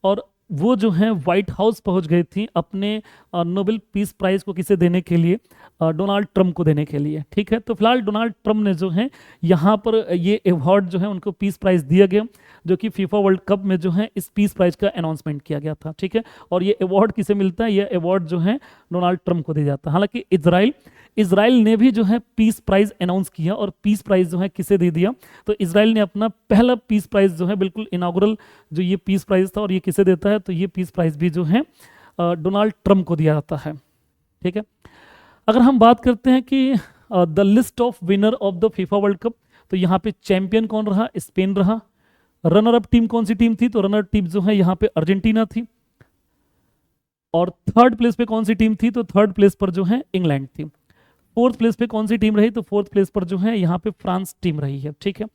और वो जो है व्हाइट हाउस पहुंच गई थी अपने नोबेल पीस प्राइज को किसे देने के लिए? डोनाल्ड ट्रम्प को देने के लिए। ठीक है, तो फिलहाल डोनाल्ड ट्रम्प ने जो है यहाँ पर ये अवार्ड जो है उनको पीस प्राइज दिया गया, जो कि फीफा वर्ल्ड कप में जो है इस पीस प्राइज का अनाउंसमेंट किया गया था। ठीक है, और ये अवार्ड किसे मिलता है? ये अवार्ड जो है डोनाल्ड ट्रम्प को दिया जाता है। हालांकि इजराइल ने भी जो है पीस प्राइज अनाउंस किया, और पीस प्राइज जो है किसे दे दिया? तो इजराइल ने अपना पहला पीस प्राइज जो है बिल्कुल इनागुरल जो ये पीस प्राइज था, और ये किसे देता है? तो ये पीस प्राइज भी जो है डोनाल्ड ट्रम्प को दिया जाता है। ठीक है, अगर हम बात करते हैं कि the list of winner of the FIFA World Cup, तो यहाँ पे चैंपियन कौन रहा? स्पेन रहा। रनर अप टीम कौन सी टीम थी? तो रनर टीम जो है यहाँ पे अर्जेंटीना थी। और थर्ड प्लेस पे कौन सी टीम थी? तो थर्ड प्लेस पर जो है इंग्लैंड थी। फोर्थ प्लेस पे कौन सी टीम रही? तो फोर्थ प्लेस पर जो है यहाँ पे फ्रांस टीम रही है। ठीक है,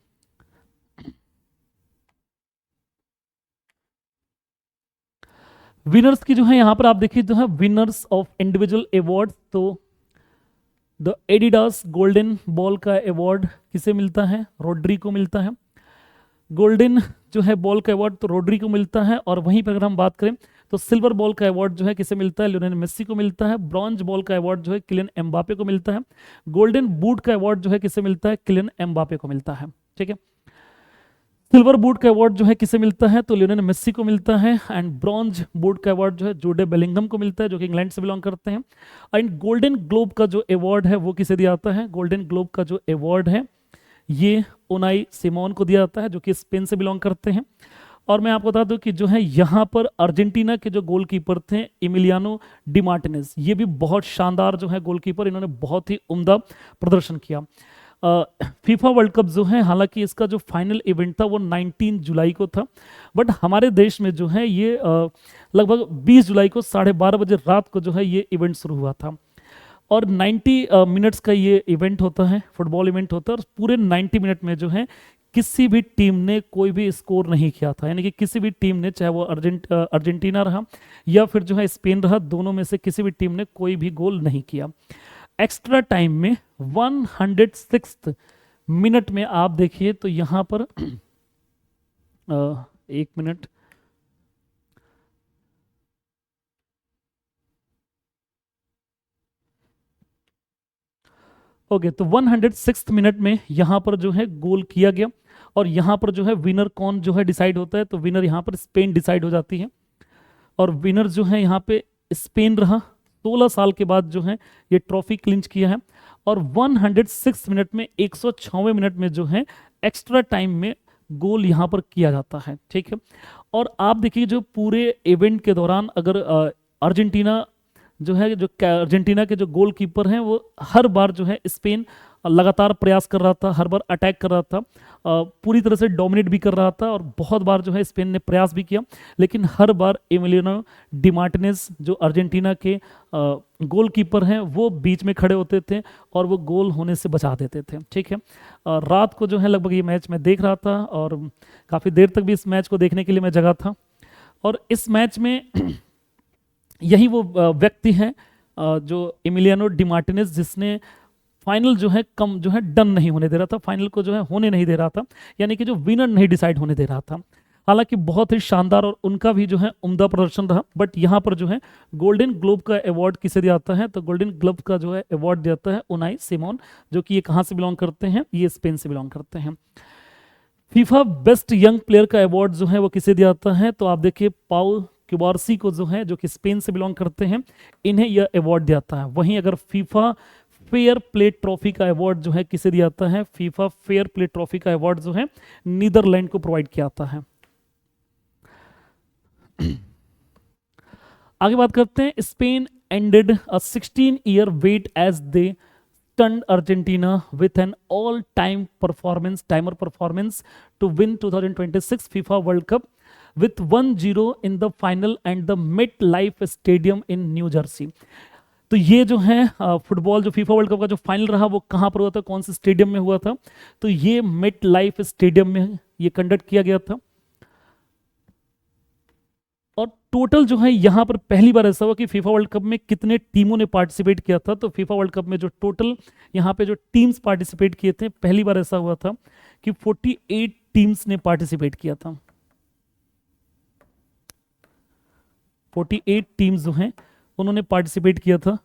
विनर्स की जो है यहाँ पर आप देखिए जो है विनर्स ऑफ इंडिविजुअल अवार्ड, तो द एडिडास गोल्डन बॉल का अवार्ड किसे मिलता है? रोड्री को मिलता है। गोल्डन जो है बॉल का अवार्ड तो रोड्री को मिलता है। और वहीं पर अगर हम बात करें तो सिल्वर बॉल का अवार्ड जो है किसे मिलता है? लियोनेल मेसी को मिलता है। ब्रॉन्ज बॉल का अवार्ड जो है किलियन एम्बापे को मिलता है। गोल्डन बूट का अवार्ड जो है किसे मिलता है? किलियन एम्बापे को मिलता है। ठीक है, सिल्वर बूट का अवार्ड जो है किसे मिलता है? तो लियोनेल मेसी को मिलता है। एंड ब्रॉन्ज बूट का अवार्ड जो है जूडे बेलिंगम को मिलता है, जो कि इंग्लैंड से बिलोंग करते हैं। एंड गोल्डन ग्लोब का जो अवार्ड है वो किसे दिया जाता है? गोल्डन ग्लोब का जो अवार्ड है ये उनाई सिमोन को दिया जाता है, जो कि स्पेन से बिलोंग करते हैं। और मैं आपको बता दूं कि जो है यहाँ पर अर्जेंटीना के जो गोलकीपर थे इमिलियानो डी मार्टिनेज, ये भी बहुत शानदार जो है गोलकीपर, इन्होंने बहुत ही उम्दा प्रदर्शन किया। फीफा वर्ल्ड कप जो है, हालांकि इसका जो फाइनल इवेंट था वो 19 जुलाई को था, बट हमारे देश में जो है ये लगभग 20 जुलाई को 12:30 बजे रात को जो है ये इवेंट शुरू हुआ था। और 90 मिनट्स का ये इवेंट होता है, फुटबॉल इवेंट होता है, और पूरे 90 मिनट में जो है किसी भी टीम ने कोई भी स्कोर नहीं किया था, यानी कि किसी भी टीम ने, चाहे वो अर्जेंटीना रहा या फिर जो है स्पेन रहा, दोनों में से किसी भी टीम ने कोई भी गोल नहीं किया। एक्स्ट्रा टाइम में 106 मिनट में आप देखिए तो यहां पर एक मिनट, ओके, तो 106 मिनट में यहां पर जो है गोल किया गया, और यहां पर जो है विनर कौन जो है डिसाइड होता है, तो विनर यहां पर स्पेन डिसाइड हो जाती है, और विनर जो है यहाँ पे स्पेन रहा। 16 साल के बाद जो है ये ट्रॉफी क्लिंच किया है, और 106 मिनट में 106वें मिनट में जो है एक्स्ट्रा टाइम में गोल यहाँ पर किया जाता है, ठीक है। और आप देखिए जो पूरे इवेंट के दौरान अगर अर्जेंटीना जो है, जो अर्जेंटीना के जो गोलकीपर हैं वो हर बार जो है स्पेन लगातार प्रयास कर रहा था, हर बार अटैक कर रहा था, पूरी तरह से डोमिनेट भी कर रहा था, और बहुत बार जो है स्पेन ने प्रयास भी किया, लेकिन हर बार एमिलियानो डी मार्टिनेज जो अर्जेंटीना के गोलकीपर हैं वो बीच में खड़े होते थे और वो गोल होने से बचा देते थे, ठीक है। रात को जो है लगभग ये मैच मैं देख रहा था, और काफ़ी देर तक भी इस मैच को देखने के लिए मैं जगा था। और इस मैच में यही वो व्यक्ति हैं जो एमिलियानो डी मार्टिनेज, जिसने फाइनल जो है कम जो है डन नहीं होने दे रहा था, फाइनल को जो है होने नहीं दे रहा था, यानी कि जो विनर नहीं डिसाइड होने दे रहा था। हालांकि बहुत ही शानदार और उनका भी जो है उम्दा प्रदर्शन रहा, बट यहाँ पर जो है गोल्डन ग्लोब का अवार्ड किसे दिया जाता है, तो गोल्डन ग्लोब का जो है अवार्ड दिया जाता है उनाई सिमोन, जो कि ये कहाँ से बिलोंग करते हैं, ये स्पेन से बिलोंग करते हैं। फीफा बेस्ट यंग प्लेयर का अवार्ड जो है वो किसे दिया जाता है, तो आप देखिए पाउल क्यूबार्सी को जो है, जो कि स्पेन से बिलोंग करते हैं, इन्हें यह अवार्ड दिया जाता है। वहीं अगर फीफा फेयर प्ले ट्रॉफी का अवार्ड जो है किसे दिया जाता है, फीफा फेयर प्ले ट्रॉफी का अवार्ड जो है नीदरलैंड को प्रोवाइड किया जाता है। आगे बात करते हैं, Spain ended a 16-year wait as they stunned Argentina with an all-time timer performance to win 2026 FIFA World Cup with 1-0 in the final and the MetLife Stadium in New Jersey। तो ये जो है फुटबॉल जो FIFA World cup का जो final रहा वो कहाँ पर हुआ था, कौन से स्टेडियम में हुआ था, तो ये मेट लाइफ स्टेडियम में ये कंडक्ट किया गया था। और टोटल जो है यहाँ पर पहली बार ऐसा हुआ कि फीफा वर्ल्ड कप में कितने टीमों ने पार्टिसिपेट किया था, तो फीफा वर्ल्ड कप में जो टोटल यहाँ पे जो टीम्स पार्टिसिपेट किए थे, पहली बार ऐसा हुआ था कि 48 टीम्स ने पार्टिसिपेट किया था। 48 टीम्स जो हैं उन्होंने पार्टिसिपेट किया था,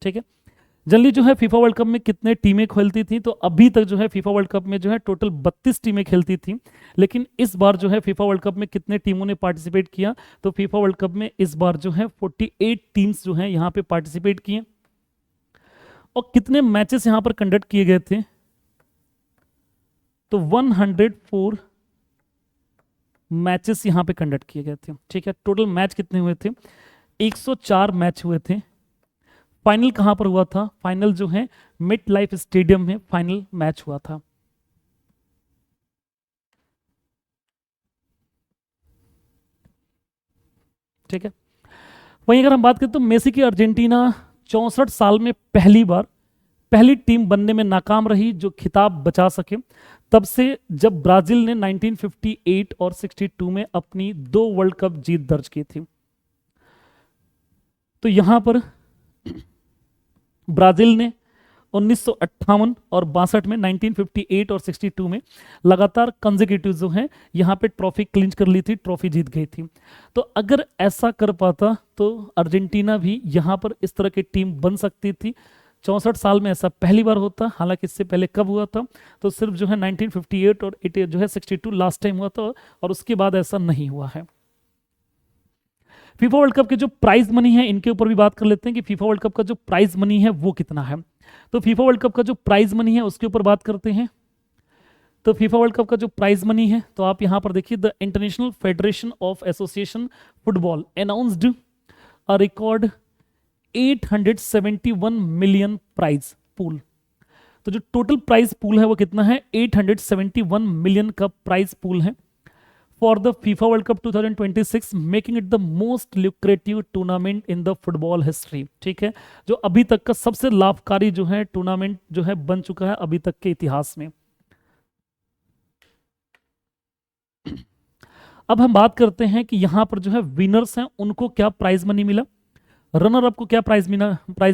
ठीक है। जनरली जो है फीफा वर्ल्ड कप में कितने टीमें खेलती थी, तो अभी तक जो है फीफा वर्ल्ड कप में जो है टोटल 32 टीमें खेलती थी, लेकिन इस बार जो है फीफा वर्ल्ड कप में कितने टीमों ने पार्टिसिपेट किया, तो फीफा वर्ल्ड कप में इस बार जो है 48 टीम्स जो है यहाँ पे पार्टिसिपेट किए। और कितने मैचेस यहाँ पर कंडक्ट किए गए थे, तो 104 मैचेस यहाँ पे कंडक्ट किए गए थे, ठीक है। टोटल मैच कितने हुए थे, 104 मैच हुए थे। फाइनल कहां पर हुआ था, फाइनल जो है मेट लाइफ स्टेडियम में फाइनल मैच हुआ था। ठीक है। वहीं अगर हम बात करें तो मेसी की अर्जेंटीना 64 साल में पहली टीम बनने में नाकाम रही जो खिताब बचा सके, तब से जब ब्राजील ने 1958 और 62 में अपनी 2 वर्ल्ड कप जीत दर्ज की थी। तो यहां पर ब्राजील ने 1958 और 62 में, 1958 और 62 में लगातार कंसेक्यूटिव जो है यहाँ पे ट्रॉफी क्लिंच कर ली थी, ट्रॉफी जीत गई थी। तो अगर ऐसा कर पाता तो अर्जेंटीना भी यहाँ पर इस तरह की टीम बन सकती थी। 64 साल में ऐसा पहली बार होता, हालांकि इससे पहले कब हुआ था, तो सिर्फ जो है 1958 और जो है 62 लास्ट टाइम हुआ था, और उसके बाद ऐसा नहीं हुआ है। फीफा वर्ल्ड कप के जो प्राइज मनी है इनके ऊपर भी बात कर लेते हैं कि फीफा वर्ल्ड कप का जो प्राइज मनी है वो कितना है। तो फीफा वर्ल्ड कप का जो प्राइज मनी है उसके ऊपर बात करते हैं। तो फीफा वर्ल्ड कप का जो प्राइज मनी है, तो आप यहां पर देखिए, the International Federation of Association Football announced a record 871 million prize pool. तो जो टोटल प्राइस पूल है वो कितना है, 871 मिलियन का प्राइस पूल है for the FIFA World cup 2026, making it the most lucrative tournament in the football history. ठीक है, जो अभी तक का सबसे लाभकारी जो है टूर्नामेंट जो है बन चुका है अभी तक के इतिहास में। अब हम बात करते हैं कि यहां पर जो है विनर्स हैं उनको क्या प्राइज मनी मिला, रनर अप को क्या प्राइज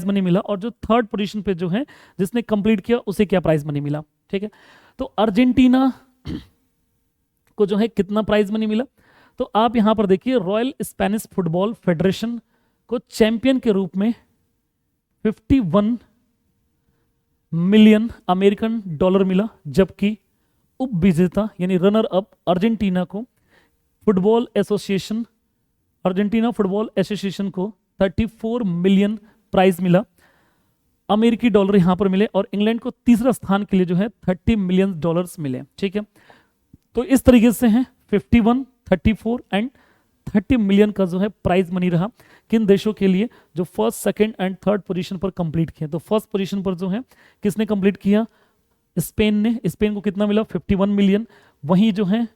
मनी मिला, और जो थर्ड पोजीशन पे जो है जिसने कंप्लीट किया उसे क्या प्राइज मनी मिला। ठीक है, तो अर्जेंटीना को जो है कितना प्राइज मनी मिला, तो आप यहां पर देखिए रॉयल स्पेनिश फुटबॉल फेडरेशन को चैंपियन के रूप में 51 मिलियन अमेरिकन डॉलर मिला, जबकि उप विजेता यानी रनर अप अर्जेंटीना को अर्जेंटीना फुटबॉल एसोसिएशन को 34 मिलियन प्राइज मिला, अमेरिकी डॉलर यहां पर मिले, और इंग्लैंड को तीसरा स्थान के लिए जो है 30 मिलियन डॉलर्स मिले। ठीक है, तो इस तरीके से है 51, 34 एंड 30 मिलियन का जो है प्राइज मनी रहा किन देशों के लिए, जो first, second and third position पर कंप्लीट किया। तो फर्स्ट पोजीशन पर जो है किसने कंप्लीट किया, स्पेन ने, स्पेन को कितना मिला 51 मिलियन, वहीं जो है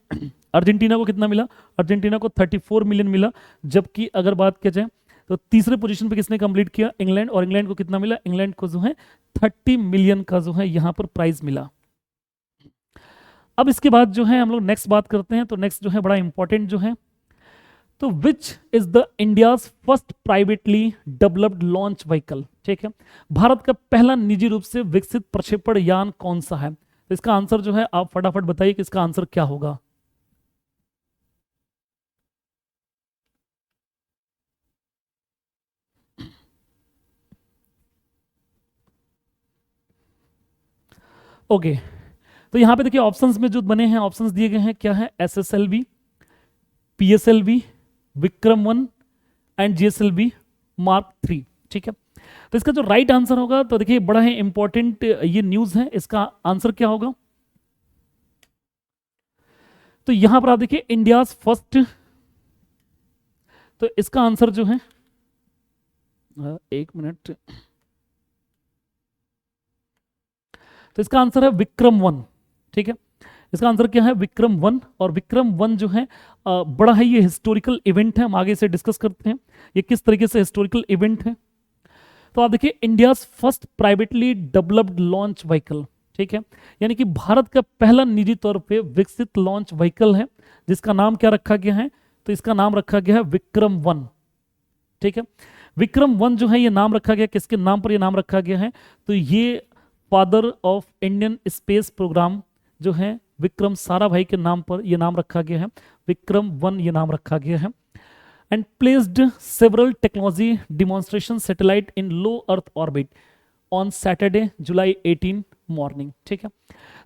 अर्जेंटीना को कितना मिला, अर्जेंटीना को 34 मिलियन मिला, जबकि अगर बात किया जाए तो तीसरे पोजीशन पे किसने कंप्लीट किया, इंग्लैंड, और इंग्लैंड को कितना मिला, इंग्लैंड को जो है 30 मिलियन का जो है यहां पर प्राइज मिला। अब इसके बाद जो है हम लोग नेक्स्ट बात करते हैं, तो नेक्स्ट जो है बड़ा इंपॉर्टेंट जो है, तो which is the India's first privately developed launch vehicle. ठीक है, भारत का पहला निजी रूप से विकसित प्रक्षेपण यान कौन सा है, तो इसका आंसर जो है आप फटाफट बताइए कि इसका आंसर क्या होगा। ओके, तो यहां पे देखिए ऑप्शंस में जो बने हैं, ऑप्शंस दिए गए हैं क्या है, SSLV, PSLV, Vikram 1 and GSLV Mark 3। ठीक है, तो इसका जो राइट आंसर होगा, तो देखिए बड़ा ही इंपॉर्टेंट ये न्यूज है, इसका आंसर क्या होगा, तो यहां पर आप देखिए इंडियाज फर्स्ट, तो इसका आंसर जो है एक मिनट, तो इसका आंसर है विक्रम 1। ठीक है, इसका आंसर क्या है, विक्रम 1, और विक्रम 1 जो है बड़ा है ये हिस्टोरिकल इवेंट है, हम आगे से डिस्कस करते हैं ये किस तरीके से हिस्टोरिकल इवेंट है। तो आप देखिए India's first privately developed launch vehicle. ठीक है, यानी कि भारत का पहला निजी तौर पे विकसित लॉन्च व्हीकल है, जिसका नाम क्या रखा गया है, तो इसका नाम रखा गया है विक्रम 1। ठीक है, विक्रम 1 जो है ये नाम रखा गया, किसके नाम पर ये नाम रखा गया है, तो ये father of Indian space program जो है विक्रम साराभाई के नाम पर ये नाम रखा गया है, विक्रम 1 ये नाम रखा गया है, and placed several technology demonstration satellite in low earth orbit on Saturday July 18 morning. ठीक है,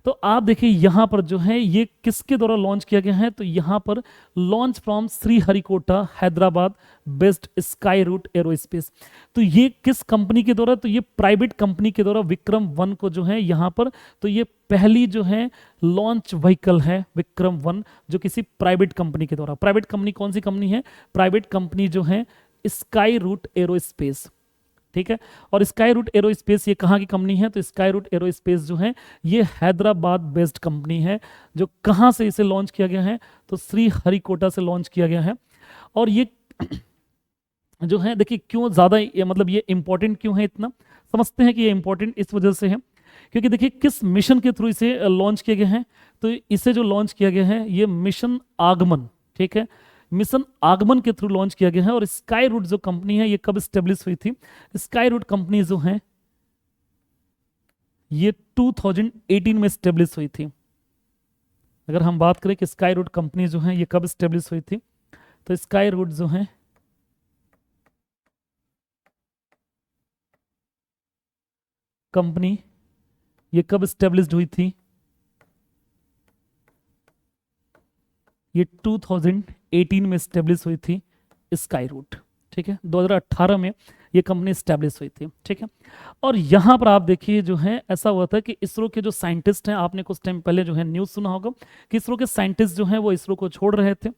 तो आप देखिए यहां पर जो है ये किसके द्वारा लॉन्च किया गया है, तो यहां पर launch from Sriharikota Hyderabad based sky root Aerospace. तो ये किस कंपनी के द्वारा, तो ये प्राइवेट कंपनी के द्वारा विक्रम 1 को जो है यहां पर, तो ये पहली जो है लॉन्च व्हीकल है विक्रम 1 जो किसी प्राइवेट कंपनी के द्वारा। प्राइवेट कंपनी कौन सी कंपनी है, प्राइवेट कंपनी जो है स्काई रूट एरोस्पेस। ठीक है, और स्काई रूट एरोस्पेस ये कहाँ की कंपनी है, तो स्काई रूट एरोस्पेस जो है ये हैदराबाद बेस्ड कंपनी है, जो कहाँ से इसे लॉन्च किया गया है, तो श्रीहरिकोटा से लॉन्च किया गया है। और ये जो है देखिए क्यों ज़्यादा मतलब ये इंपॉर्टेंट क्यों है, इतना समझते हैं कि ये इंपॉर्टेंट इस वजह से है क्योंकि देखिए किस मिशन के थ्रू इसे लॉन्च किया गया है, तो इसे जो लॉन्च किया गया है ये मिशन आगमन। ठीक है, मिशन आगमन के थ्रू लॉन्च किया गया है। और स्काई रूट जो कंपनी है ये कब स्टेब्लिश हुई थी, स्काई रूट कंपनी जो है ये 2018 में स्टेब्लिश हुई थी। अगर हम बात करें कि स्काई रूट कंपनी जो है ये कब स्टेब्लिश हुई थी, तो स्काई रूट जो है कंपनी ये कब स्टेब्लिश्ड हुई थी, ये 2018 में स्टेब्लिश हुई थी स्काई रूट। ठीक है, 2018 में ये कंपनी स्टैब्लिश हुई थी, ठीक है। और यहाँ पर आप देखिए जो है ऐसा हुआ था कि इसरो के जो साइंटिस्ट हैं, आपने कुछ टाइम पहले जो है न्यूज़ सुना होगा कि इसरो के साइंटिस्ट जो हैं वो इसरो को छोड़ रहे थे।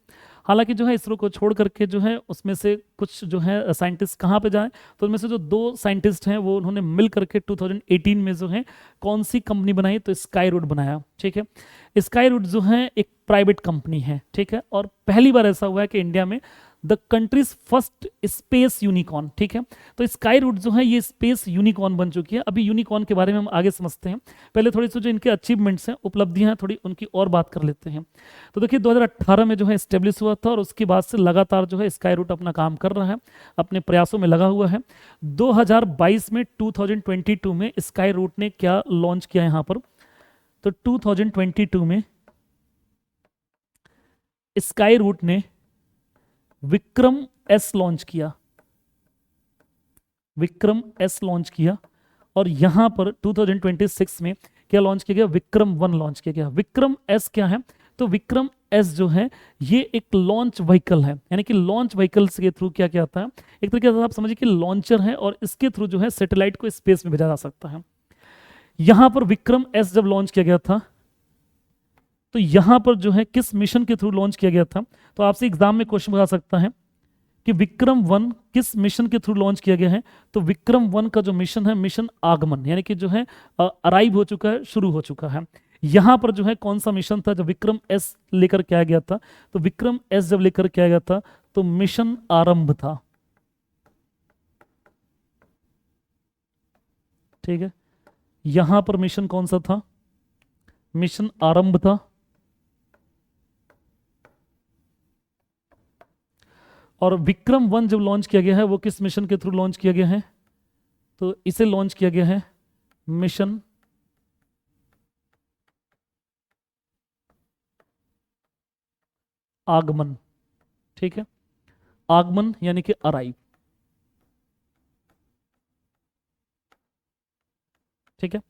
हालांकि जो है इसरो को छोड़ करके जो है उसमें से कुछ जो है साइंटिस्ट कहाँ पे जाएं, तो उनमें से जो 2 साइंटिस्ट हैं वो उन्होंने मिल करके 2018 में जो है कौन सी कंपनी बनाई, तो स्काई रूट बनाया, ठीक है। स्काई रूट जो है एक प्राइवेट कंपनी है, ठीक है। और पहली बार ऐसा हुआ है कि इंडिया में the countries first space unicorn, ठीक है। तो स्काई रूट जो है ये स्पेस यूनिकॉर्न बन चुकी है। अभी यूनिकॉर्न के बारे में हम आगे समझते हैं, पहले थोड़ी सी जो इनके अचीवमेंट्स हैं, उपलब्धियां हैं, थोड़ी उनकी और बात कर लेते हैं। तो देखिए 2018 में जो है स्टेब्लिश हुआ था और उसके बाद से लगातार जो है स्काई रूट अपना काम कर रहा है, अपने प्रयासों में लगा हुआ है। 2022 में 2022 में स्काई रूट ने क्या लॉन्च किया यहाँ पर, तो 2022 में स्काई रूट ने विक्रम एस लॉन्च किया, विक्रम एस लॉन्च किया। और यहां पर 2026 में क्या लॉन्च किया गया, विक्रम 1 लॉन्च किया गया। विक्रम एस क्या है, तो विक्रम एस जो है ये एक लॉन्च व्हीकल है, यानी कि लॉन्च व्हीकल्स के थ्रू क्या क्या आता है, एक तरीके से आप समझिए कि लॉन्चर है और इसके थ्रू जो है सैटेलाइट को स्पेस में भेजा जा सकता है। यहां पर विक्रम एस जब लॉन्च किया गया था तो यहां पर जो है किस मिशन के थ्रू लॉन्च किया गया था, तो आपसे एग्जाम में क्वेश्चन बता सकता है कि विक्रम 1 किस मिशन के थ्रू लॉन्च किया गया है। तो विक्रम 1 का जो मिशन है, मिशन आगमन, यानी कि जो है अराइव हो चुका है, शुरू हो चुका है। यहां पर जो है कौन सा मिशन था जब विक्रम एस लेकर के आया गया था, तो विक्रम एस जब लेकर के आया गया था तो मिशन आरंभ था, ठीक है। यहां पर मिशन कौन सा था, मिशन आरंभ था। और विक्रम 1 जब लॉन्च किया गया है वो किस मिशन के थ्रू लॉन्च किया गया है, तो इसे लॉन्च किया गया है मिशन आगमन, ठीक है। आगमन यानी कि अराइव, ठीक है।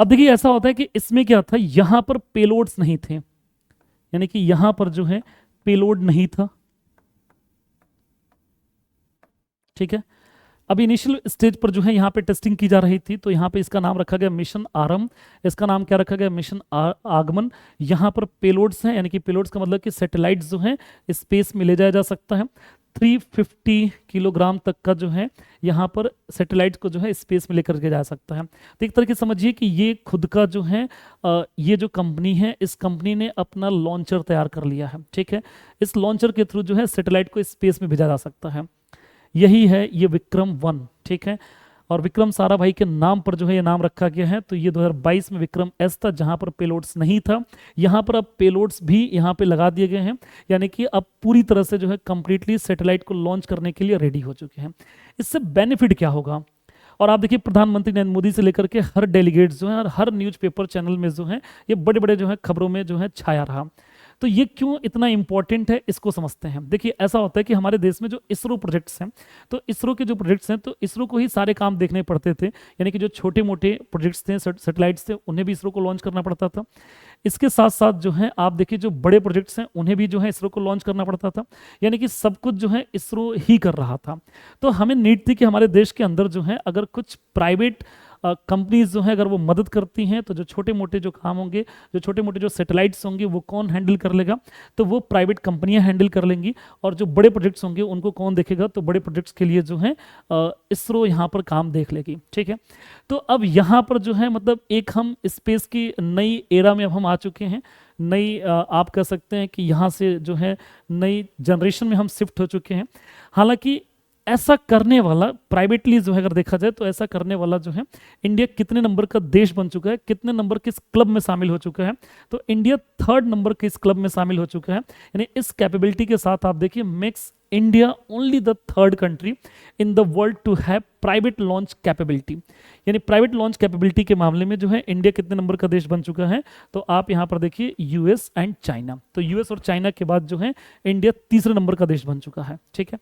अब देखिए ऐसा होता है कि इसमें क्या था, यहां पर पेलोड्स नहीं थे, यानी कि यहां पर जो है पेलोड नहीं था, ठीक है। अब इनिशियल स्टेज पर जो है यहाँ पे टेस्टिंग की जा रही थी, तो यहाँ पे इसका नाम रखा गया मिशन आरंभ, इसका नाम क्या रखा गया, मिशन आगमन। यहाँ पर पेलोड्स हैं, यानी कि पेलोड्स का मतलब कि सैटेलाइट्स जो हैं स्पेस में ले जाया जा सकता है। 350 किलोग्राम तक का जो है यहाँ पर सैटेलाइट को जो है स्पेस में लेकर के जा सकता है। तो एक तरीके से समझिए कि ये खुद का जो है ये जो कंपनी है, इस कंपनी ने अपना लॉन्चर तैयार कर लिया है, ठीक है। इस लॉन्चर के थ्रू जो है सैटेलाइट को स्पेस में भेजा जा सकता है। यही है ये विक्रम 1, ठीक है। और विक्रम साराभाई के नाम पर जो है ये नाम रखा गया है। तो ये 2022 में विक्रम एस था जहां पर पेलोड्स नहीं था, यहाँ पर अब पेलोड्स भी यहाँ पे लगा दिए गए हैं, यानी कि अब पूरी तरह से जो है कंप्लीटली सैटेलाइट को लॉन्च करने के लिए रेडी हो चुके हैं। इससे बेनिफिट क्या होगा, और आप देखिए प्रधानमंत्री नरेंद्र मोदी से लेकर के हर डेलीगेट्स जो है और हर न्यूज़पेपर चैनल में जो है ये बड़े बड़े जो है खबरों में जो है छाया रहा। तो ये क्यों इतना इंपॉर्टेंट है इसको समझते हैं। देखिए ऐसा होता है कि हमारे देश में जो इसरो प्रोजेक्ट्स हैं, तो इसरो के जो प्रोजेक्ट्स हैं तो इसरो को ही सारे काम देखने पड़ते थे, यानी कि जो छोटे मोटे प्रोजेक्ट्स थे, सैटेलाइट्स थे, उन्हें भी इसरो को लॉन्च करना पड़ता था। इसके साथ साथ जो है आप देखिए जो बड़े प्रोजेक्ट्स हैं उन्हें भी जो है इसरो को लॉन्च करना पड़ता था, यानी कि सब कुछ जो है इसरो ही कर रहा था। तो हमें नीड थी कि हमारे देश के अंदर जो है अगर कुछ प्राइवेट कंपनीज जो है अगर वो मदद करती हैं तो जो छोटे मोटे जो काम होंगे, जो छोटे मोटे जो सैटेलाइट्स होंगे वो कौन हैंडल कर लेगा, तो वो प्राइवेट कंपनियां हैंडल कर लेंगी। और जो बड़े प्रोजेक्ट्स होंगे उनको कौन देखेगा, तो बड़े प्रोजेक्ट्स के लिए जो है इसरो यहाँ पर काम देख लेगी, ठीक है। तो अब यहाँ पर जो है मतलब एक हम स्पेस की नई एरा में अब हम आ चुके हैं, नई आप कह सकते हैं कि यहाँ से जो है नई जनरेशन में हम शिफ्ट हो चुके हैं। हालांकि ऐसा करने वाला प्राइवेटली जो है अगर देखा जाए तो ऐसा करने वाला जो है इंडिया कितने नंबर का देश बन चुका है, कितने नंबर के इस क्लब में शामिल हो चुका है, तो इंडिया 3rd नंबर के इस क्लब में शामिल हो चुका है। यानी इस कैपेबिलिटी के साथ आप देखिए makes India only the 3rd country in the world to have private launch capability. यानी प्राइवेट लॉन्च कैपेबिलिटी के मामले में जो है इंडिया कितने नंबर का देश बन चुका है, तो आप यहाँ पर देखिए यूएस एंड चाइना, तो यूएस और चाइना के बाद जो है इंडिया 3रे नंबर का देश बन चुका है, ठीक है।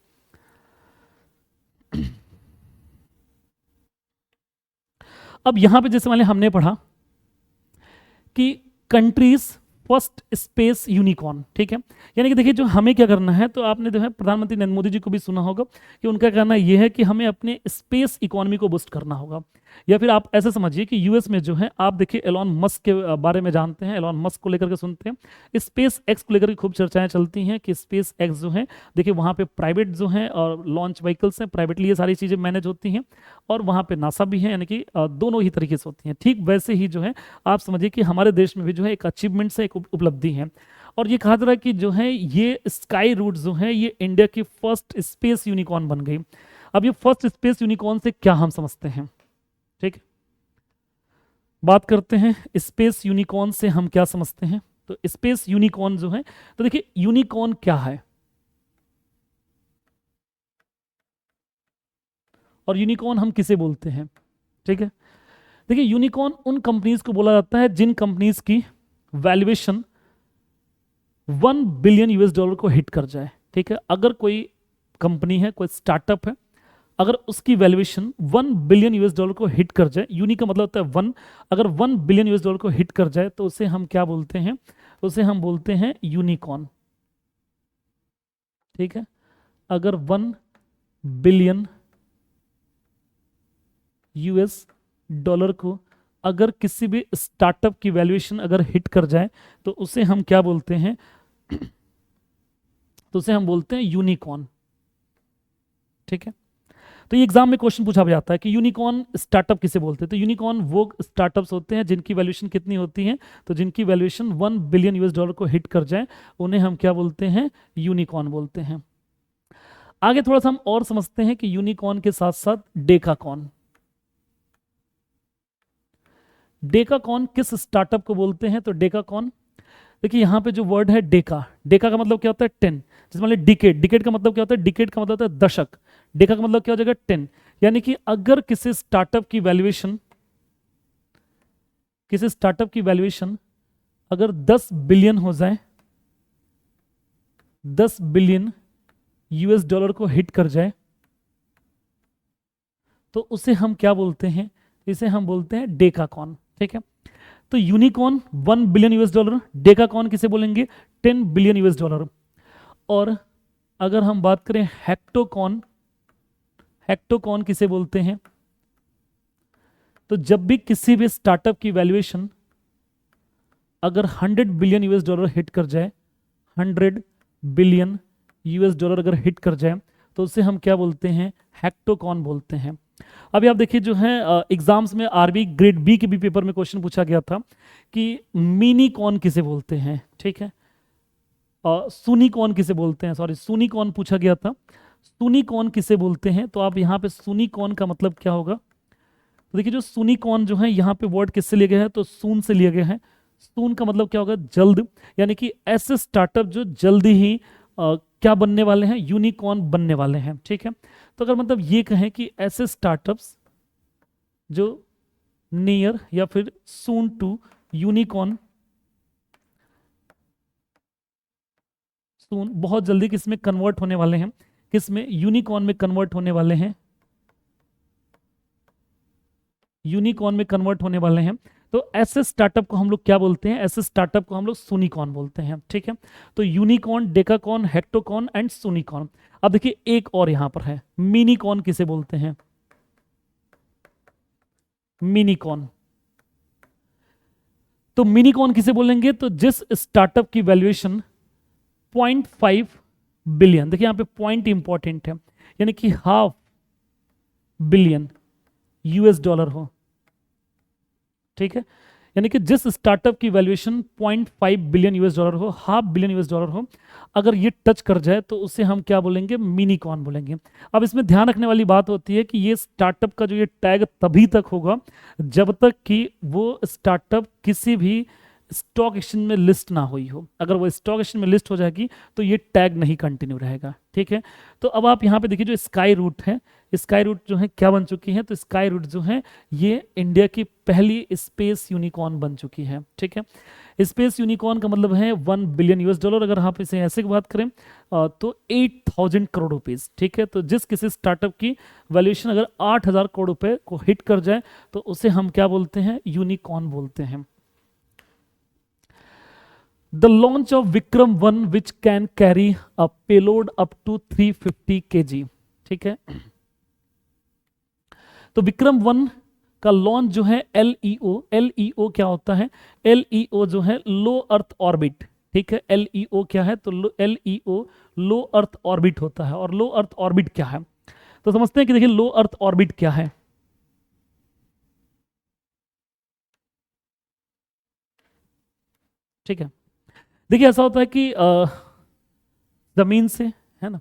अब यहां पे जैसे मान हमने पढ़ा कि कंट्रीज फर्स्ट स्पेस यूनिकॉर्न, ठीक है। यानी कि देखिए जो हमें क्या करना है, तो आपने जो है प्रधानमंत्री नरेंद्र मोदी जी को भी सुना होगा कि उनका कहना यह है कि हमें अपने स्पेस इकोनॉमी को बूस्ट करना होगा। या फिर आप ऐसे समझिए कि यूएस में जो है, आप देखिए एलॉन मस्क के बारे में जानते हैं, एलॉन मस्क को लेकर के सुनते हैं, स्पेस एक्स को लेकर के खूब चर्चाएं चलती हैं कि स्पेस एक्स जो है, देखिए वहाँ पे प्राइवेट जो है और लॉन्च व्हीकल्स हैं, प्राइवेटली ये सारी चीज़ें मैनेज होती हैं, और वहाँ पे नासा भी है, यानी कि दोनों ही तरीके से होती हैं। ठीक वैसे ही जो है आप समझिए कि हमारे देश में भी जो है एक अचीवमेंट से एक उपलब्धि है, और ये कहा जा रहा है कि जो है ये स्काई रूट जो है ये इंडिया की फर्स्ट स्पेस यूनिकॉर्न बन गई। अब ये फर्स्ट स्पेस यूनिकॉर्न से क्या हम समझते हैं, ठीक, बात करते हैं स्पेस यूनिकॉर्न से हम क्या समझते हैं। तो स्पेस यूनिकॉर्न जो है, तो देखिए यूनिकॉर्न क्या है, और यूनिकॉर्न हम किसे बोलते हैं, ठीक है। देखिए यूनिकॉर्न उन कंपनीज को बोला जाता है जिन कंपनीज की वैल्यूएशन 1 बिलियन यूएस डॉलर को हिट कर जाए, ठीक है। अगर कोई कंपनी है, कोई स्टार्टअप है, अगर उसकी वैल्यूएशन 1 बिलियन यूएस डॉलर को हिट कर जाए, यूनिक का मतलब होता है वन, अगर 1 बिलियन यूएस डॉलर को हिट कर जाए तो उसे हम क्या बोलते हैं, उसे हम बोलते हैं यूनिकॉर्न, ठीक है। अगर 1 बिलियन यूएस डॉलर को अगर किसी भी स्टार्टअप की वैल्यूएशन अगर हिट कर जाए तो उसे हम क्या बोलते हैं, तो उसे हम बोलते हैं यूनिकॉर्न, ठीक है। तो ये एग्जाम में क्वेश्चन पूछा जाता है कि यूनिकॉर्न स्टार्टअप किसे बोलते हैं। तो यूनिकॉर्न वो स्टार्टअप्स होते हैं जिनकी वैल्यूएशन कितनी होती है, तो जिनकी वैल्यूएशन 1 बिलियन यूएस डॉलर को हिट कर जाए उन्हें हम क्या बोलते हैं, यूनिकॉर्न बोलते हैं। आगे थोड़ा सा हम और समझते हैं कि यूनिकॉर्न के साथ साथ डेकाकॉर्न, डेकाकॉर्न किस स्टार्टअप को बोलते हैं। तो डेकाकॉर्न, देखिए यहाँ पे जो वर्ड है डेका, डेका का मतलब क्या होता है 10, जैसे मान लीजिए डिकेड, डिकेड का मतलब क्या होता है, डिकेड का मतलब होता है दशक, डेका का मतलब क्या हो जाएगा 10। यानी कि अगर किसी स्टार्टअप की वैल्यूएशन, किसी स्टार्टअप की वैल्यूएशन अगर 10 बिलियन हो जाए, 10 बिलियन यूएस डॉलर को हिट कर जाए, तो उसे हम क्या बोलते हैं, इसे हम बोलते हैं डेकाकॉर्न, ठीक है। तो unicorn 1 billion US dollar, decacorn किसे बोलेंगे, 10 बिलियन यूएस डॉलर। और अगर हम बात करें हेक्टोकॉर्न, हेक्टोकॉर्न किसे बोलते हैं, तो जब भी किसी भी स्टार्टअप की वैल्यूएशन अगर 100 बिलियन यूएस डॉलर हिट कर जाए, 100 बिलियन यूएस डॉलर अगर हिट कर जाए तो उसे हम क्या बोलते हैं, हेक्टोकॉर्न बोलते हैं। अभी आप देखिए जो है एग्जाम्स में आरबी ग्रेड बी के भी पेपर में क्वेश्चन पूछा गया था कि मिनीकॉर्न किसे बोलते हैं, ठीक है। सुनीकॉर्न किसे बोलते हैं, सॉरी सुनीकॉर्न पूछा गया था, सुनीकॉर्न किसे बोलते हैं। तो आप यहाँ पे सुनीकॉर्न का मतलब क्या होगा, तो देखिए जो सुनीकॉर्न जो है यहाँ पे वर्ड किससे लिया गया है, तो सून से लिया गया है। सून का मतलब क्या होगा, जल्द, यानी कि ऐसे स्टार्टअप जो जल्दी ही क्या बनने वाले हैं, यूनिकॉर्न बनने वाले हैं, ठीक है। तो अगर मतलब ये कहें कि ऐसे स्टार्टअप्स जो नियर या फिर सून टू यूनिकॉर्न, सून बहुत जल्दी किसमें कन्वर्ट होने वाले हैं, किसमें, यूनिकॉर्न में कन्वर्ट होने वाले हैं, यूनिकॉर्न में कन्वर्ट होने वाले हैं। तो ऐसे स्टार्टअप को हम लोग क्या बोलते हैं, ऐसे स्टार्टअप को हम लोग सुनिकॉर्न बोलते हैं, ठीक है। तो यूनिकॉर्न, डेकाकॉर्न, हेक्टोकॉर्न एंड सुनिकॉर्न। अब देखिए एक और यहां पर है, मिनीकॉर्न किसे बोलते हैं, मिनीकॉर्न। तो मिनीकॉर्न किसे बोलेंगे, तो जिस स्टार्टअप की वैल्यूएशन 0.5 बिलियन, देखिए यहां पे पॉइंट इंपॉर्टेंट है, यानी कि 0.5 बिलियन यूएस डॉलर हो, ठीक है। यानी कि जिस स्टार्टअप की वैल्यूएशन 0.5 बिलियन यूएस डॉलर हो, 0.5 बिलियन यूएस डॉलर हो, अगर ये टच कर जाए तो उसे हम क्या बोलेंगे, मिनीकॉर्न बोलेंगे। अब इसमें ध्यान रखने वाली बात होती है कि ये स्टार्टअप का जो ये टैग तभी तक होगा जब तक कि वो स्टार्टअप किसी भी स्टॉक एक्सचेंज में लिस्ट ना हुई हो। अगर वो स्टॉक एक्सचेंज में लिस्ट हो जाएगी तो ये टैग नहीं कंटिन्यू रहेगा, ठीक है। तो अब आप यहाँ पे देखिए जो स्काई रूट है, स्काई रूट जो है क्या बन चुकी है, तो स्काई रूट जो है ये इंडिया की पहली स्पेस यूनिकॉर्न बन चुकी है, ठीक है। स्पेस यूनिकॉर्न का मतलब है 1 बिलियन यूएस डॉलर। अगर आप इसे ऐसे की बात करें तो 8,000 करोड़ रुपीज, ठीक है। तो जिस किसी स्टार्टअप की वैल्यूएशन अगर 8,000 करोड़ रुपए को हिट कर जाए तो उसे हम क्या बोलते हैं, यूनिकॉर्न बोलते हैं। The launch of Vikram 1 which can carry a payload up to 350 kg। ठीक है, तो विक्रम 1 का लॉन्च जो है एलईओ क्या होता है, एलईओ जो है लो अर्थ ऑर्बिट। ठीक है, एलईओ क्या है, तो एलईओ लो अर्थ ऑर्बिट होता है। और लो अर्थ ऑर्बिट क्या है, तो समझते हैं कि देखिए लो अर्थ ऑर्बिट क्या है। ठीक है, देखिए ऐसा होता है कि जमीन से, है ना,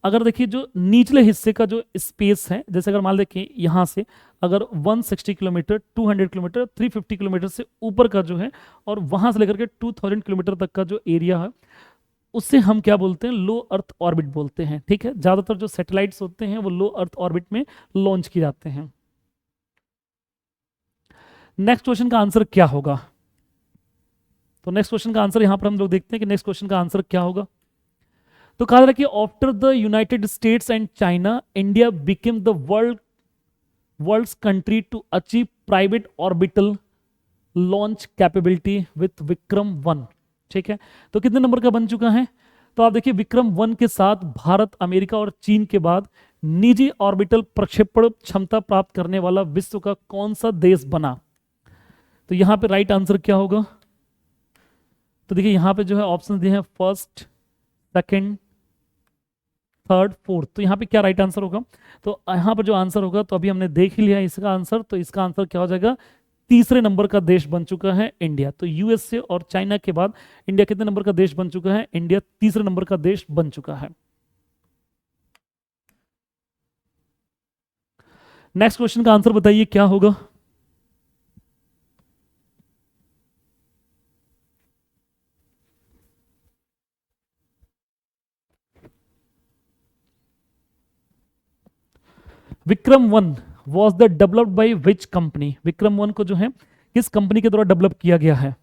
अगर देखिए जो निचले हिस्से का जो स्पेस है, जैसे अगर मान लें कि यहाँ से अगर 160 किलोमीटर, 200 किलोमीटर, 350 किलोमीटर से ऊपर का जो है, और वहां से लेकर के 2000 किलोमीटर तक का जो एरिया है, उससे हम क्या बोलते हैं, लो अर्थ ऑर्बिट बोलते हैं। ठीक है, ज्यादातर जो सैटेलाइट्स होते हैं वो लो अर्थ ऑर्बिट में लॉन्च किए जाते हैं। नेक्स्ट क्वेश्चन का आंसर क्या होगा, तो नेक्स्ट क्वेश्चन का आंसर यहां पर हम लोग देखते हैं कि नेक्स्ट क्वेश्चन का आंसर क्या होगा। तो कहा जा रहा है कि after the United States and China, India became the world's country to achieve private orbital launch capability with Vikram 1। ठीक है, तो कितने नंबर का बन चुका है, तो आप देखिए विक्रम 1 के साथ भारत, अमेरिका और चीन के बाद निजी ऑर्बिटल प्रक्षेपण क्षमता प्राप्त करने वाला विश्व का कौन सा देश बना। तो यहां पे राइट आंसर क्या होगा, तो देखिए यहां पे जो है ऑप्शन दिए हैं फर्स्ट, सेकंड, थर्ड, फोर्थ। तो यहाँ पे क्या राइट आंसर होगा, तो यहाँ पर जो आंसर होगा, तो अभी हमने देख ही लिया इसका आंसर, तो इसका आंसर क्या हो जाएगा, तीसरे नंबर का देश बन चुका है इंडिया। तो यूएसए और चाइना के बाद इंडिया कितने नंबर का देश बन चुका है, इंडिया तीसरे नंबर का देश बन चुका है। नेक्स्ट क्वेश्चन का आंसर बताइए क्या होगा। Vikram 1 was the developed by which company, Vikram 1 को जो है किस कंपनी के द्वारा डेवलप किया गया है,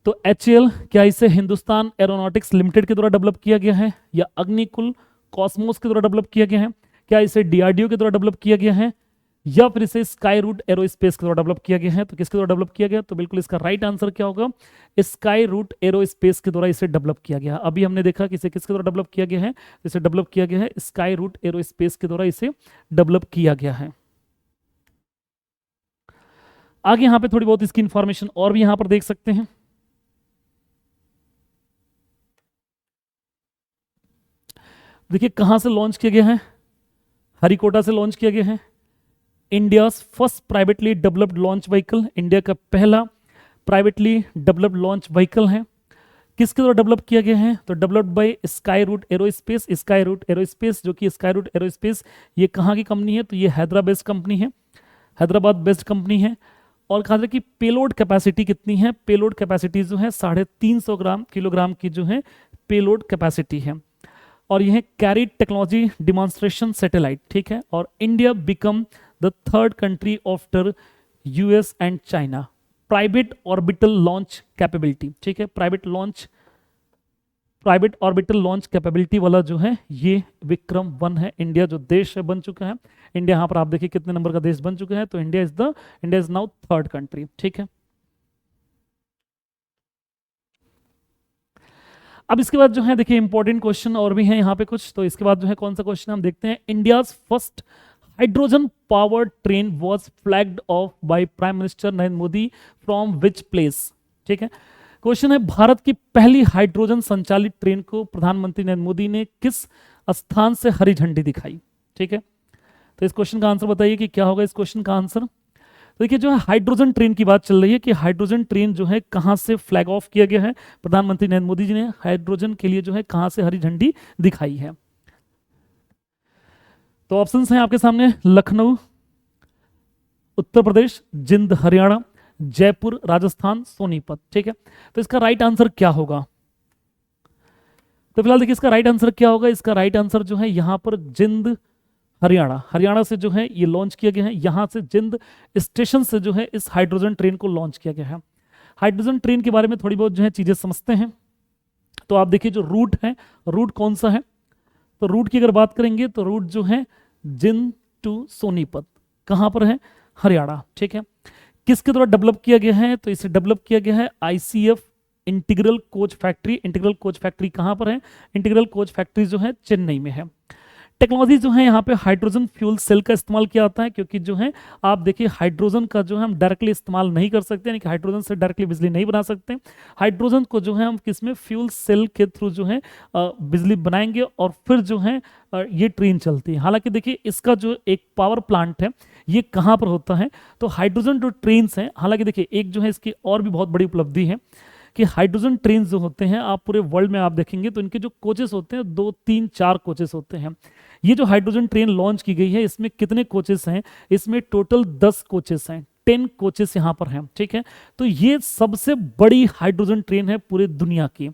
तो HAL, क्या इसे हिंदुस्तान एरोनॉटिक्स लिमिटेड के द्वारा डेवलप किया गया है, या अग्निकुल कॉस्मोस के द्वारा डेवलप किया गया है, क्या इसे DRDO के द्वारा डेवलप किया गया है, या फिर इसे स्काई रूट एरोस्पेस के द्वारा डेवलप किया गया है। तो किसके द्वारा डेवलप किया गया, तो बिल्कुल इसका राइट आंसर क्या होगा, स्काई रूट एरोस्पेस के द्वारा इसे डेवलप किया गया। अभी हमने देखा कि इसे किसके द्वारा डेवलप किया गया है, इसे डेवलप किया गया है स्काई रूट एरोस्पेस के द्वारा इसे डेवलप किया गया है। आगे यहां पे थोड़ी बहुत इसकी इंफॉर्मेशन और भी यहां पर देख सकते हैं। देखिए कहां से लॉन्च किया गया है, हरिकोटा से लॉन्च किया गया है। India first privately developed launch vehicle, India का पहला प्राइवेटली डेवलप्ड लॉन्च व्हीकल है। किसके द्वारा डेवलप किया गया है, तो developed by sky root Aerospace. Sky root Aerospace, जो कि स्काई रूट एरोस्पेस ये कहाँ की कंपनी है, तो ये हैदराबाद बेस्ड कंपनी है, हैदराबाद बेस्ड कंपनी है। और कहा जाए कि पेलोड कैपेसिटी कितनी है, पेलोड कैपेसिटी जो है 350 किलोग्राम की जो है पेलोड कैपेसिटी है। और यह कैरी टेक्नोलॉजी डिमॉन्स्ट्रेशन सैटेलाइट। ठीक है, और India become the third country after US and China private orbital launch capability. ठीक है, प्राइवेट ऑर्बिटल लॉन्च कैपेबिलिटी वाला जो है ये विक्रम 1 है। इंडिया जो देश है बन चुका है, इंडिया यहाँ पर आप देखिए कितने नंबर का देश बन चुका है, तो India is now third country. ठीक है, अब इसके बाद जो है देखिए इंपॉर्टेंट क्वेश्चन और भी हैं यहाँ पे कुछ। तो इसके बाद जो है कौन सा क्वेश्चन हम देखते हैं, India's first hydrogen power train was flagged of by prime minister Narendra Modi from which place. ठीक है, क्वेश्चन है भारत की पहली हाइड्रोजन संचालित ट्रेन को प्रधानमंत्री नरेंद्र मोदी ने किस स्थान से हरी झंडी दिखाई। ठीक है, तो इस क्वेश्चन का आंसर बताइए कि क्या होगा इस क्वेश्चन का आंसर। देखिए जो है हाइड्रोजन ट्रेन की बात चल रही है कि हाइड्रोजन ट्रेन जो है कहां से फ्लैग ऑफ किया गया है, प्रधानमंत्री नरेंद्र मोदी जी ने हाइड्रोजन के लिए जो है कहां से हरी झंडी दिखाई है। तो ऑप्शंस हैं आपके सामने, लखनऊ उत्तर प्रदेश, जिंद हरियाणा, जयपुर राजस्थान, सोनीपत। ठीक है, तो इसका राइट आंसर क्या होगा, तो फिलहाल देखिए इसका राइट आंसर क्या होगा, इसका राइट आंसर जो है यहां पर जिंद हरियाणा से जो है ये लॉन्च किया गया है। यहां से जिंद स्टेशन से जो है इस हाइड्रोजन ट्रेन को लॉन्च किया गया है। हाइड्रोजन ट्रेन के बारे में थोड़ी बहुत जो है चीजें समझते हैं। तो आप देखिए जो रूट है, रूट कौन सा है, तो रूट की अगर बात करेंगे तो रूट जो है जिंद टू सोनीपत कहां पर है, हरियाणा। ठीक है, किसके द्वारा डेवलप किया गया है? तो इसे डेवलप किया गया है ICF integral coach factory. Integral coach factory कहां पर है? इंटीग्रल कोच फैक्ट्री जो है चेन्नई में है। टेक्नोलॉजी जो है यहाँ पे हाइड्रोजन फ्यूल सेल का इस्तेमाल किया जाता है, क्योंकि जो है आप देखिए हाइड्रोजन का जो है हम डायरेक्टली इस्तेमाल नहीं कर सकते, यानी कि हाइड्रोजन से डायरेक्टली बिजली नहीं बना सकते। हाइड्रोजन को जो है हम किसमें, फ्यूल सेल के थ्रू जो है बिजली बनाएंगे और फिर जो है ये ट्रेन चलती है। हालांकि देखिए इसका जो एक पावर प्लांट है ये कहाँ पर होता है? तो हाइड्रोजन जो ट्रेन हैं, हालांकि देखिए एक जो है इसकी और भी बहुत बड़ी उपलब्धि है कि हाइड्रोजन ट्रेन जो होते हैं आप पूरे वर्ल्ड में आप देखेंगे तो इनके जो कोचेस होते हैं 2 3 4 कोचेस होते हैं। ये जो हाइड्रोजन ट्रेन लॉन्च की गई है इसमें कितने कोचेस हैं? इसमें टोटल 10 कोचेस हैं, 10 कोचेस यहाँ पर हैं, ठीक है। तो ये सबसे बड़ी हाइड्रोजन ट्रेन है पूरे दुनिया की,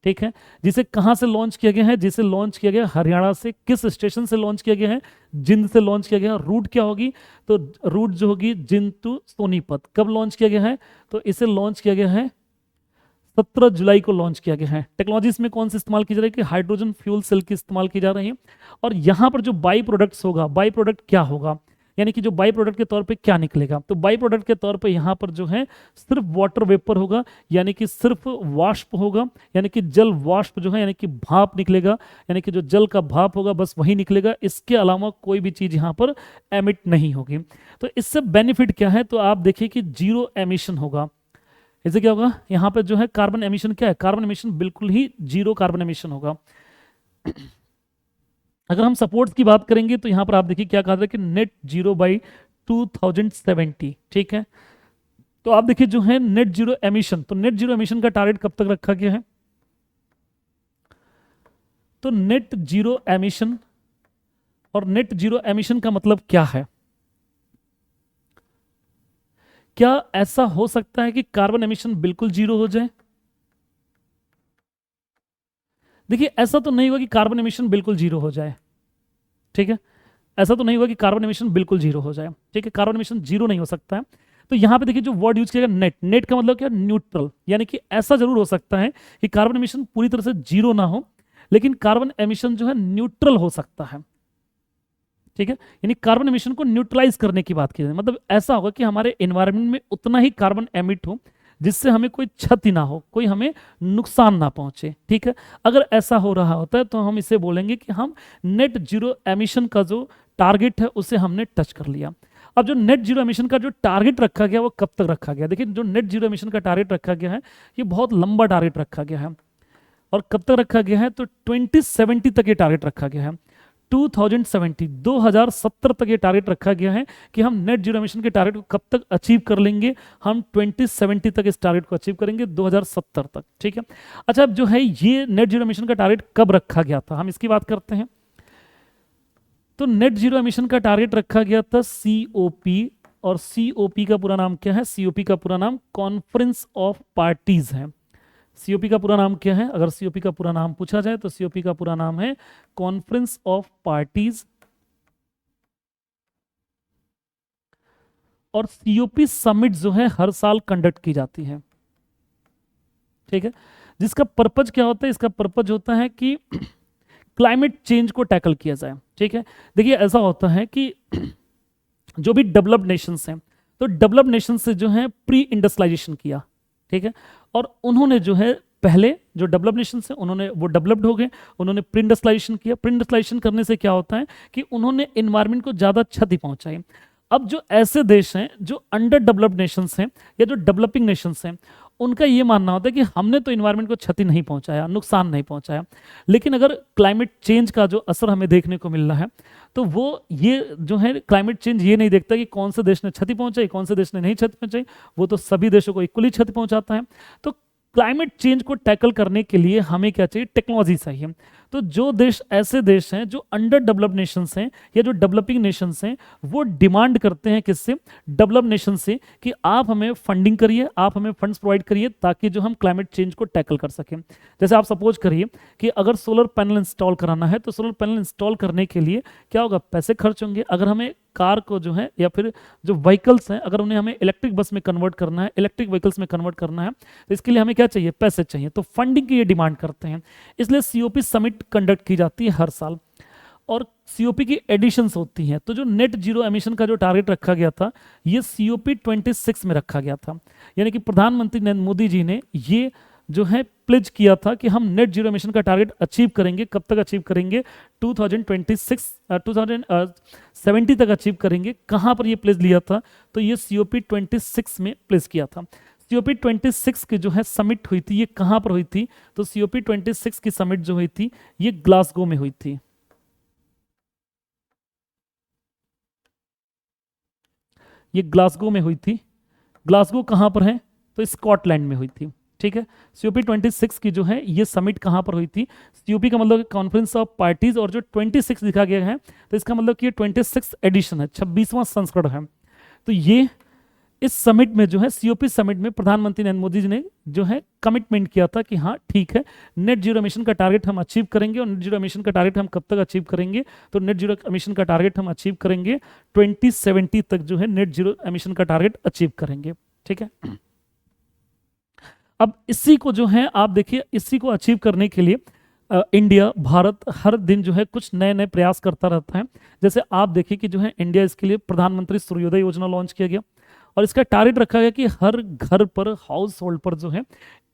ठीक है। जिसे कहाँ से लॉन्च किया गया है? जिसे लॉन्च किया गया हरियाणा से। किस स्टेशन से लॉन्च किया गया है? जिंद से लॉन्च किया गया है। रूट क्या होगी? तो रूट जो होगी जिंद टू सोनीपत। कब लॉन्च किया गया है? तो इसे लॉन्च किया गया है 17 जुलाई को लॉन्च किया गया है। टेक्नोलॉजी इसमें कौन सी इस्तेमाल की जा रही है? कि हाइड्रोजन फ्यूल सेल की इस्तेमाल की जा रही है। और यहाँ पर जो बाई प्रोडक्ट्स होगा, बाई प्रोडक्ट क्या होगा, यानी कि जो बाई प्रोडक्ट के तौर पे क्या निकलेगा? तो बाई प्रोडक्ट के तौर पे यहाँ पर जो है सिर्फ वाटर वेपर होगा, यानी कि सिर्फ वाष्प होगा, यानी कि जल वाष्प जो है यानी कि भाप निकलेगा, यानी कि जो जल का भाप होगा बस वही निकलेगा। इसके अलावा कोई भी चीज़ यहाँ पर एमिट नहीं होगी। तो इससे बेनिफिट क्या है? तो आप देखिए कि जीरो एमिशन होगा। इससे क्या होगा? यहाँ पे जो है कार्बन एमिशन क्या है? कार्बन एमिशन बिल्कुल ही जीरो कार्बन एमिशन होगा। अगर हम सपोर्ट्स की बात करेंगे तो यहाँ पर आप देखिए क्या कहा था कि नेट जीरो बाई 2070, ठीक है। तो आप देखिए जो है नेट जीरो एमिशन, तो नेट जीरो एमिशन का टारगेट कब तक रखा गया है? तो नेट जीरो एमिशन, और नेट जीरो एमिशन का मतलब क्या है? क्या ऐसा हो सकता है कि कार्बन एमिशन बिल्कुल जीरो हो जाए? देखिए ऐसा तो नहीं होगा कि कार्बन एमिशन बिल्कुल जीरो हो जाए, ठीक है। ऐसा तो नहीं होगा कि कार्बन एमिशन बिल्कुल जीरो हो जाए, ठीक है। कार्बन एमिशन जीरो नहीं हो सकता है। तो यहां पे देखिए जो वर्ड यूज किया गया नेट, नेट का मतलब क्या? न्यूट्रल। यानी कि ऐसा जरूर हो सकता है कि कार्बन एमिशन पूरी तरह से जीरो ना हो, लेकिन कार्बन एमिशन जो है न्यूट्रल हो सकता है, ठीक है। यानी कार्बन एमिशन को न्यूट्रलाइज करने की बात की जाए, मतलब ऐसा होगा कि हमारे एनवायरनमेंट में उतना ही कार्बन एमिट हो जिससे हमें कोई क्षति ना हो, कोई हमें नुकसान ना पहुंचे, ठीक है। अगर ऐसा हो रहा होता है तो हम इसे बोलेंगे कि हम नेट जीरो एमिशन का जो टारगेट है उसे हमने टच कर लिया। अब जो नेट जीरो एमिशन का जो टारगेट रखा गया वो कब तक रखा गया? देखिए जो नेट जीरो एमिशन का टारगेट रखा गया है ये बहुत लंबा टारगेट रखा गया है। और कब तक रखा गया है? तो 2070 तक ये टारगेट रखा गया है। 2070 तक ये टारगेट रखा गया है कि हम नेट जीरो एमिशन के टारगेट को कब तक अचीव कर लेंगे? हम 2070 तक इस टारगेट को अचीव करेंगे, 2070 तक, ठीक है। अच्छा अब जो है ये नेट जीरो एमिशन का टारगेट कब रखा गया था, हम इसकी बात करते हैं। तो नेट जीरो एमिशन का टारगेट रखा गया था COP, और COP का पूरा नाम क्या है? COP का पूरा नाम कॉन्फ्रेंस ऑफ पार्टीज है। COP का पूरा नाम क्या है? अगर COP का पूरा नाम पूछा जाए तो COP का पूरा नाम है कॉन्फ्रेंस ऑफ पार्टीज। और COP समिट जो है हर साल कंडक्ट की जाती है, ठीक है। जिसका पर्पज क्या होता है? इसका पर्पज होता है कि क्लाइमेट चेंज को टैकल किया जाए, ठीक है। देखिए ऐसा होता है कि जो भी डेवलप्ड नेशंस हैं, तो डेवलप्ड नेशन से जो है प्री इंडस्ट्रियलाइजेशन किया, ठीक है। और उन्होंने जो है पहले जो डेवलप्ड नेशंस हैं उन्होंने वो डेवलप्ड हो गए, उन्होंने प्री इंडस्ट्रियलाइजेशन किया। प्री इंडस्ट्रियलाइजेशन करने से क्या होता है कि उन्होंने एनवायरनमेंट को ज़्यादा क्षति पहुंचाई। अब जो ऐसे देश हैं जो अंडर डेवलप्ड नेशंस हैं या जो डेवलपिंग नेशंस हैं, उनका ये मानना होता है कि हमने तो इन्वायरमेंट को क्षति नहीं पहुंचाया, नुकसान नहीं पहुंचाया। लेकिन अगर क्लाइमेट चेंज का जो असर हमें देखने को मिल रहा है तो वो ये जो है क्लाइमेट चेंज ये नहीं देखता कि कौन से देश ने क्षति पहुंचाई, कौन से देश ने नहीं क्षति पहुंचाई, वो तो सभी देशों को इक्वली क्षति पहुंचाता है। तो क्लाइमेट चेंज को टैकल करने के लिए हमें क्या चाहिए? टेक्नोलॉजी चाहिए। तो जो देश ऐसे देश हैं जो अंडर डेवलप्ड नेशंस हैं या जो डेवलपिंग नेशंस हैं, वो डिमांड करते हैं किससे? डेवलप्ड नेशन से कि आप हमें फंडिंग करिए, आप हमें फंड्स प्रोवाइड करिए ताकि जो हम क्लाइमेट चेंज को टैकल कर सकें। जैसे आप सपोज करिए कि अगर सोलर पैनल इंस्टॉल कराना है तो सोलर पैनल इंस्टॉल करने के लिए क्या होगा? पैसे खर्च होंगे। अगर हमें कार को जो है या फिर जो व्हीकल्स हैं अगर उन्हें हमें इलेक्ट्रिक बस में कन्वर्ट करना है, इलेक्ट्रिक व्हीकल्स में कन्वर्ट करना है, तो इसके लिए हमें क्या चाहिए? पैसे चाहिए। तो फंडिंग की ये डिमांड करते हैं, इसलिए COP समिट कंडक्ट की जाती है हर साल। और सीओपी की एडिशंस होती हैं। तो जो नेट जीरो एमिशन का जो टारगेट रखा गया था ये सीओपी 26 में रखा गया था, यानी कि प्रधानमंत्री नरेंद्र मोदी जी ने ये जो है प्लेज किया था कि हम नेट जीरो एमिशन का टारगेट अचीव करेंगे। कब तक अचीव करेंगे? 2070 तक अचीव करेंगे। कहां पर ये प्लेज लिया था? तो ये सीओपी 26 में प्लेज किया था। सीओपी 26 की जो है समिट हुई थी, ये कहां पर हुई थी? तो सीओपी 26 की समिट जो हुई थी ये ग्लासगो में हुई थी। ये ग्लासगो में हुई थी। ग्लासगो कहां पर है? तो स्कॉटलैंड में हुई थी। ठीक है, सीओपी 26 की जो है ये समिट कहां पर हुई थी? सीओपी का मतलब कॉन्फ्रेंस ऑफ पार्टीज, और जो 26 लिखा गया है तो इसका मतलब कि ये 26 एडिशन है, 26वां संस्करण है। तो ये इस समिट में जो है सीओपी समिट में प्रधानमंत्री नरेंद्र मोदी जी ने जो है कमिटमेंट किया था कि हाँ ठीक है, नेट जीरो एमिशन का टारगेट हम अचीव करेंगे। और नेट जीरो एमिशन का टारगेट हम कब तक अचीव करेंगे? तो नेट जीरो एमिशन का टारगेट हम अचीव करेंगे 2070 तक, जो है नेट जीरो एमिशन का टारगेट अचीव करेंगे। ठीक है, अब इसी को जो है आप देखिए, इसी को अचीव करने के लिए इंडिया, भारत हर दिन जो है कुछ नए नए प्रयास करता रहता है। जैसे आप देखिए कि जो है इंडिया, इसके लिए प्रधानमंत्री सूर्योदय योजना लॉन्च किया गया और इसका टारगेट रखा गया कि हर घर पर, हाउस होल्ड पर जो है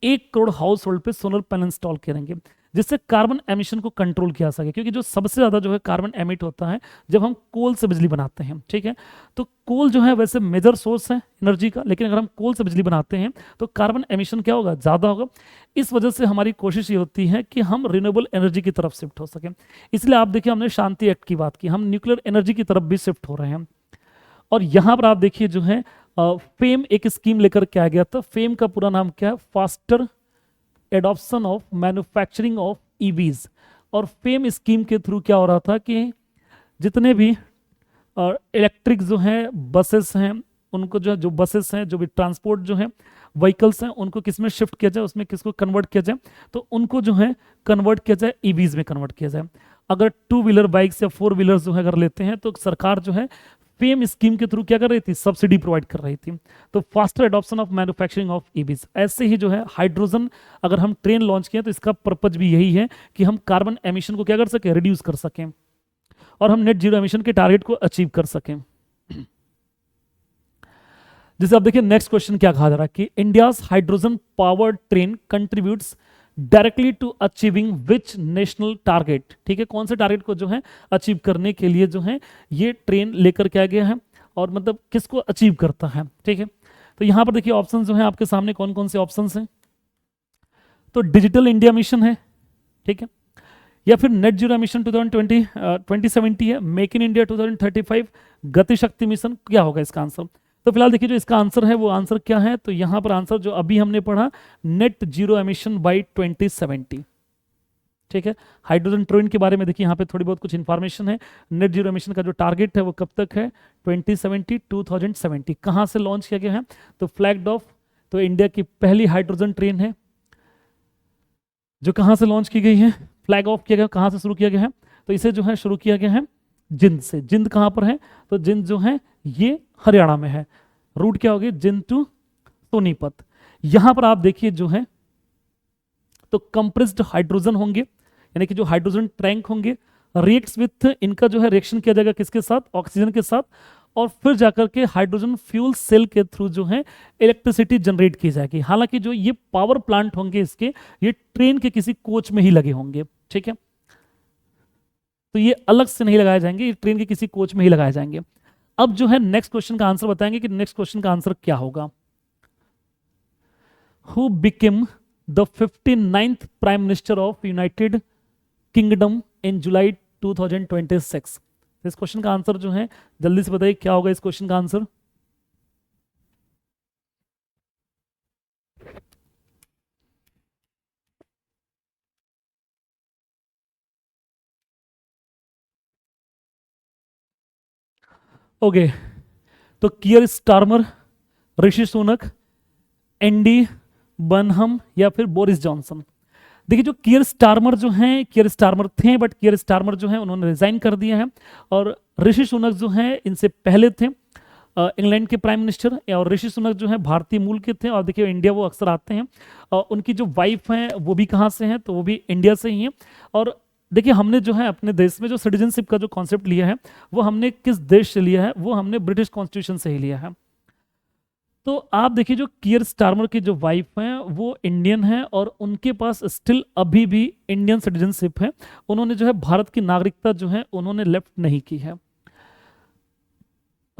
1 करोड़ हाउस होल्ड पे सोलर पैनल इंस्टॉल करेंगे, जिससे कार्बन एमिशन को कंट्रोल किया जा सके। क्योंकि जो सबसे ज्यादा जो है कार्बन एमिट होता है जब हम कोल से बिजली बनाते हैं। ठीक है, तो कोल जो है वैसे मेजर सोर्स है एनर्जी का, लेकिन अगर हम कोल से बिजली बनाते हैं तो कार्बन एमिशन क्या होगा? ज्यादा होगा। इस वजह से हमारी कोशिश ये होती है कि हम रिन्यूएबल एनर्जी की तरफ शिफ्ट हो सके। इसलिए आप देखिए हमने शांति एक्ट की बात की, हम न्यूक्लियर एनर्जी की तरफ भी शिफ्ट हो रहे हैं। और यहां पर आप देखिए जो है फेम एक स्कीम लेकर के आ गया था। फेम का पूरा नाम क्या है? Faster adoption of manufacturing of EVs. और फेम स्कीम के थ्रू क्या हो रहा था कि जितने भी इलेक्ट्रिक जो है बसेस हैं, उनको जो है, जो बसेस हैं, जो भी ट्रांसपोर्ट जो है व्हीकल्स हैं, उनको किस में शिफ्ट किया जाए, उसमें किसको कन्वर्ट किया जाए? तो उनको जो है कन्वर्ट किया जाए ईवीज में कन्वर्ट किया जाए। अगर 2 व्हीलर बाइक्स या 4 व्हीलर जो है अगर लेते हैं तो सरकार जो है फेम स्कीम के थ्रू क्या कर रही थी? सब्सिडी प्रोवाइड कर रही थी। तो faster adoption of manufacturing of EVs. ऐसे ही जो है हाइड्रोजन अगर हम ट्रेन लॉन्च किए तो इसका पर्पज भी यही है कि हम कार्बन एमिशन को क्या कर सकें? रिड्यूस कर सकें और हम नेट जीरो एमिशन के टारगेट को अचीव कर सकें। जैसे आप देखिए नेक्स्ट क्वेश्चन क्या कहा जा रहा है कि India's hydrogen power train contributes directly to achieving which national target. ठीक है, कौन से टारगेट को जो है अचीव करने के लिए जो है ये ट्रेन लेकर के आ गया है, और मतलब किसको अचीव करता है। ठीक है, तो यहां पर देखिए ऑप्शन जो है आपके सामने कौन कौन से ऑप्शन हैं। तो डिजिटल इंडिया मिशन है, ठीक है, या फिर नेट जीरो मिशन 2070 है, मेक इन इंडिया 2035, गति शक्ति मिशन। क्या होगा इसका आंसर? तो फिलहाल देखिए जो इसका आंसर है वो आंसर क्या है? तो यहां पर आंसर जो अभी हमने पढ़ा, नेट जीरो एमिशन बाय 2070। ठीक है, हाइड्रोजन ट्रेन के बारे में देखिए यहाँ पे थोड़ी बहुत कुछ इंफॉर्मेशन है। नेट जीरो एमिशन का जो टारगेट है वो कब तक है? 2070। कहाँ से लॉन्च किया गया है? तो फ्लैग्ड ऑफ, तो इंडिया की पहली हाइड्रोजन ट्रेन है जो कहाँ से लॉन्च की गई है, फ्लैग ऑफ किया गया, कहाँ से शुरू किया गया है? तो इसे जो है शुरू किया गया है जिंद से। जिंद कहाँ पर है? तो जिंद जो है ये हरियाणा में है। रूट क्या होगी? जिंद टू सोनीपत। यहां पर आप देखिए जो है तो कंप्रेस्ड हाइड्रोजन होंगे, यानी कि जो हाइड्रोजन टैंक होंगे, रिएक्ट्स विथ, इनका जो है रिएक्शन किया जाएगा किसके साथ? ऑक्सीजन के साथ, और फिर जाकर के हाइड्रोजन फ्यूल सेल के थ्रू जो है इलेक्ट्रिसिटी जनरेट की जाएगी। हालांकि जो ये पावर प्लांट होंगे इसके, ये ट्रेन के किसी कोच में ही लगे होंगे। ठीक है, तो ये अलग से नहीं लगाए जाएंगे, ये ट्रेन के किसी कोच में ही लगाए जाएंगे। अब जो है नेक्स्ट क्वेश्चन का आंसर बताएंगे कि नेक्स्ट क्वेश्चन का आंसर क्या होगा। Who became the 59th prime minister of United Kingdom in July 2026? इस क्वेश्चन का आंसर जो है जल्दी से बताइए क्या होगा इस क्वेश्चन का आंसर। ओके, तो कियर स्टारमर, ऋषि सुनक, एंडी बनहम, या फिर बोरिस जॉनसन। देखिए जो कियर स्टारमर जो हैं, कियर स्टारमर थे बट कियर स्टारमर जो है उन्होंने रिजाइन कर दिया है, और ऋषि सुनक जो है इनसे पहले थे इंग्लैंड के प्राइम मिनिस्टर। और ऋषि सुनक जो है भारतीय मूल के थे, और देखिए इंडिया वो अक्सर आते हैं। और उनकी जो वाइफ हैं वो भी कहाँ से हैं? तो वो भी इंडिया से ही हैं। और देखिए हमने जो है अपने देश में जो सिटीजनशिप का जो कॉन्सेप्ट लिया है वो हमने किस देश से लिया है, वो हमने ब्रिटिश कॉन्स्टिट्यूशन से ही लिया है। तो आप देखिए जो कियर स्टारमर की जो वाइफ हैं वो इंडियन है और उनके पास स्टिल अभी भी इंडियन सिटीजनशिप है। उन्होंने जो है भारत की नागरिकता जो है उन्होंने लेफ्ट नहीं की है।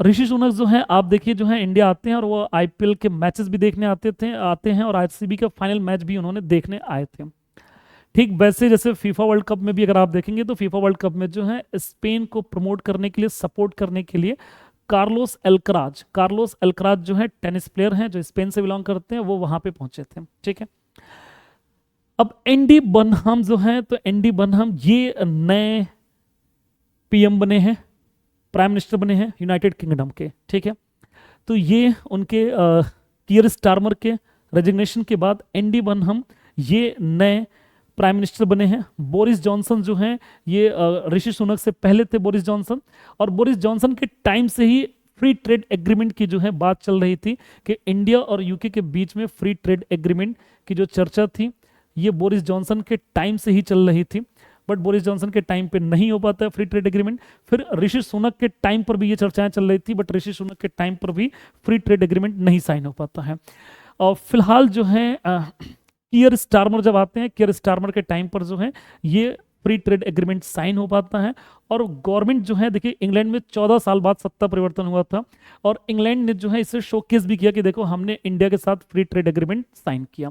ऋषि सुनक जो है आप देखिए जो है इंडिया आते हैं और वो आईपीएल के मैचेस भी देखने आते हैं और आरसीबी का फाइनल मैच भी उन्होंने देखने आए थे। ठीक वैसे जैसे फीफा वर्ल्ड कप में भी अगर आप देखेंगे तो फीफा वर्ल्ड कप में जो है स्पेन को प्रमोट करने के लिए, सपोर्ट करने के लिए कार्लोस एल्कराज जो है टेनिस प्लेयर हैं जो स्पेन से बिलोंग करते हैं, वो वहां पे पहुंचे थे। ठीक है, अब एंडी बनहम जो है, तो एंडी बनहम ये नए पीएम बने हैं, प्राइम मिनिस्टर बने हैं यूनाइटेड किंगडम के। ठीक है, तो ये उनके कियर स्टारमर के रेजिग्नेशन के बाद एंडी बनहम ये नए प्राइम मिनिस्टर बने हैं। बोरिस जॉनसन जो हैं ये ऋषि सुनक से पहले थे बोरिस जॉनसन, और बोरिस जॉनसन के टाइम से ही फ्री ट्रेड एग्रीमेंट की जो है बात चल रही थी कि इंडिया और यूके के बीच में फ्री ट्रेड एग्रीमेंट की जो चर्चा थी ये बोरिस जॉनसन के टाइम से ही चल रही थी, बट बोरिस जॉनसन के टाइम पे नहीं हो पाता है फ्री ट्रेड एग्रीमेंट। फिर ऋषि सुनक के टाइम पर भी ये चर्चाएं चल रही थी, बट ऋषि सुनक के टाइम पर भी फ्री ट्रेड एग्रीमेंट नहीं साइन हो पाता है। और फिलहाल जो है कियर स्टारमर जब आते हैं, कियर स्टारमर के टाइम पर जो है ये फ्री ट्रेड एग्रीमेंट साइन हो पाता है। और गवर्नमेंट जो है देखिए इंग्लैंड में 14 साल बाद सत्ता परिवर्तन हुआ था और इंग्लैंड ने जो है इसे शोकेस भी किया कि देखो हमने इंडिया के साथ फ्री ट्रेड एग्रीमेंट साइन किया।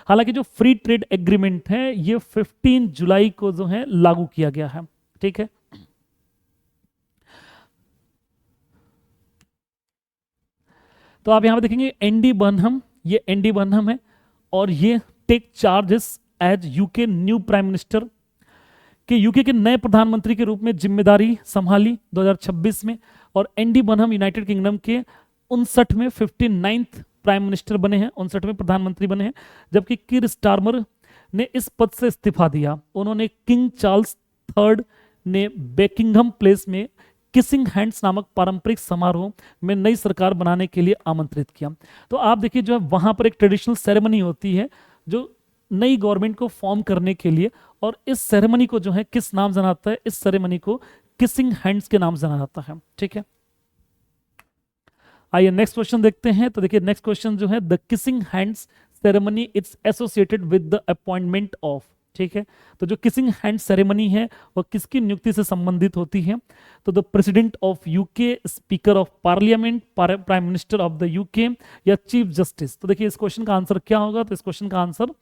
हालांकि जो फ्री ट्रेड एग्रीमेंट है ये 15 जुलाई को जो है लागू किया गया है। ठीक है, तो आप यहां पर देखेंगे एंडी बर्नहम, ये एंडी बर्नहम है और ये take charges as UK new prime minister, कि यूके के नए प्रधानमंत्री के रूप में जिम्मेदारी संभाली 2026 में। और एंडी बनहम यूनाइटेड किंगडम के 59वें 59th प्राइम मिनिस्टर बने हैं, 59वें प्रधानमंत्री बने हैं। जबकि किर स्टारमर ने इस पद से इस्तीफा दिया। उन्होंने किंग चार्ल्स थर्ड ने बेकिंगहम प्लेस में किसिंग हैंड्स नामक पारंपरिक समारोह में नई सरकार बनाने के लिए आमंत्रित किया। तो आप देखिए जो है वहां पर एक ट्रेडिशनल सेरेमनी होती है जो नई गवर्नमेंट को फॉर्म करने के लिए, और इस सेरेमनी को जो है किस नाम जाना जाता है, इस सेरेमनी को किसिंग हैंड्स के नाम जाना जाता है। ठीक है, आइए नेक्स्ट क्वेश्चन देखते हैं। तो देखिए नेक्स्ट क्वेश्चन जो है the kissing hands ceremony it's associated with the appointment of. ठीक है, तो जो किसिंग हैंड सेरेमनी है वह किसकी नियुक्ति से संबंधित होती है, तो the president of UK, speaker of parliament, prime minister of the UK या चीफ जस्टिस। तो देखिए इस क्वेश्चन का आंसर क्या होगा, तो इस क्वेश्चन का आंसर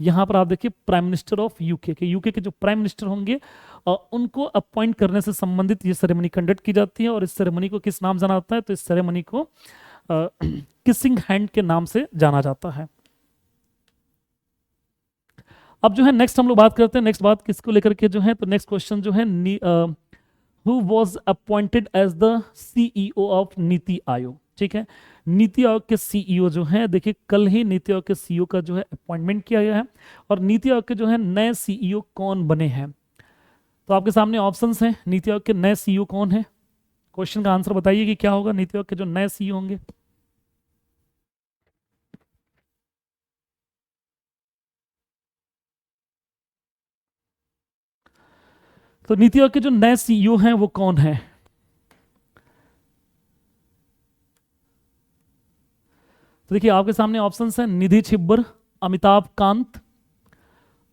यहां पर आप देखिए प्राइम मिनिस्टर ऑफ यूके के, यूके के जो प्राइम मिनिस्टर होंगे उनको अपॉइंट करने से संबंधित ये सेरेमनी कंडक्ट की जाती है। और इस सेरेमनी को किस नाम जाना जाता है, तो इस सेरेमनी को किसिंग हैंड के नाम से जाना जाता है। अब जो है नेक्स्ट हम लोग बात करते हैं, नेक्स्ट बात किसको लेकर के जो है, तो नेक्स्ट क्वेश्चन जो है who was appointed as the CEO of NITI Aayog. ठीक है, नीति आयोग के सीईओ जो है, देखिए कल ही नीति आयोग के सीईओ का जो है अपॉइंटमेंट किया गया है। और नीति आयोग के जो है नए सीईओ कौन बने हैं, तो आपके सामने ऑप्शंस हैं। नीति आयोग के नए सीईओ कौन है, क्वेश्चन का आंसर बताइए कि क्या होगा नीति आयोग के जो नए सीईओ होंगे। तो नीति आयोग के जो नए सीईओ हैं वो कौन है, तो देखिए आपके सामने ऑप्शंस हैं निधि छिब्बर, अमिताभ कांत,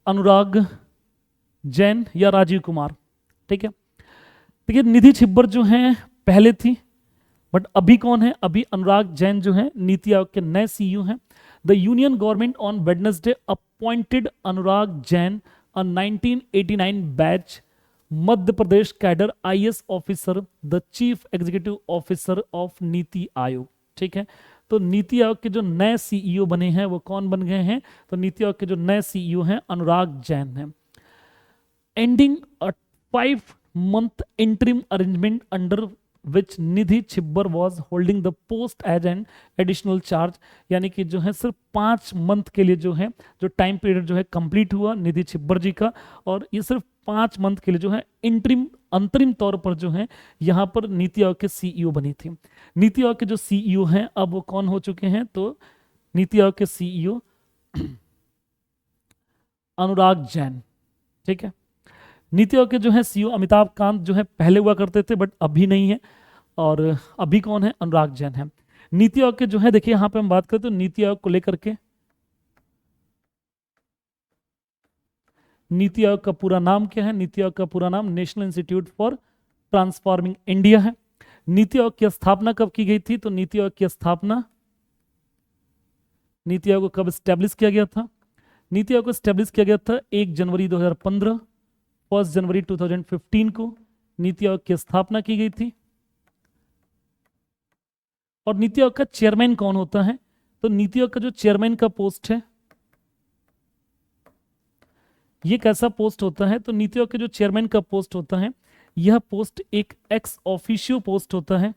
अनुराग जैन या राजीव कुमार। ठीक है, देखिए निधि छिब्बर जो हैं पहले थी, बट अभी कौन है, अभी अनुराग जैन जो है नीति आयोग के नए सीईओ हैं। The union government on Wednesday appointed Anurag Jain a 1989 batch Madhya Pradesh cadre IAS officer the chief executive officer of NITI Aayog. ठीक है, तो नीति आयोग के जो नए सीईओ बने हैं वो कौन बन गए हैं, तो नीति आयोग के जो नए सीईओ हैं अनुराग जैन हैं। Ending a 5-month interim arrangement under which Nidhi Chhibber was holding the post as an additional charge, यानी कि जो है सिर्फ 5 मंथ के लिए जो है जो टाइम पीरियड जो है कंप्लीट हुआ निधि छिब्बर जी का, और ये सिर्फ 5 मंथ के लिए जो है इंटरिम अंतरिम तौर पर जो है यहाँ पर नीति आयोग के सीईओ बनी थी। नीति आयोग के जो सीईओ हैं अब वो कौन हो चुके हैं, तो नीति आयोग के सीईओ अनुराग जैन। ठीक है, नीति आयोग के जो है सीईओ अमिताभ कांत जो है पहले हुआ करते थे बट अभी नहीं है। और अभी कौन है? अनुराग जैन है। नीति आयोग के जो है देखिए यहाँ पे हम बात करें तो नीति आयोग को लेकर के, नीति आयोग का पूरा नाम क्या है? नीति आयोग का पूरा नाम national institute for transforming India है। नीति आयोग की स्थापना कब की गई थी? तो नीति आयोग की स्थापना, नीति आयोग को कब स्टैब्लिश किया गया था? नीति आयोग को स्टैब्लिश किया गया था 1 जनवरी 2015, 1 जनवरी 2015 को नीति आयोग की स्थापना की गई थी। और नीति आयोग का चेयरमैन कौन होता है? तो नीति आयोग का जो चेयरमैन का पोस्ट है, ये कैसा पोस्ट होता है? तो नीति आयोग के जो चेयरमैन का पोस्ट होता है, यह पोस्ट एक एक्स ऑफिशियो पोस्ट होता है।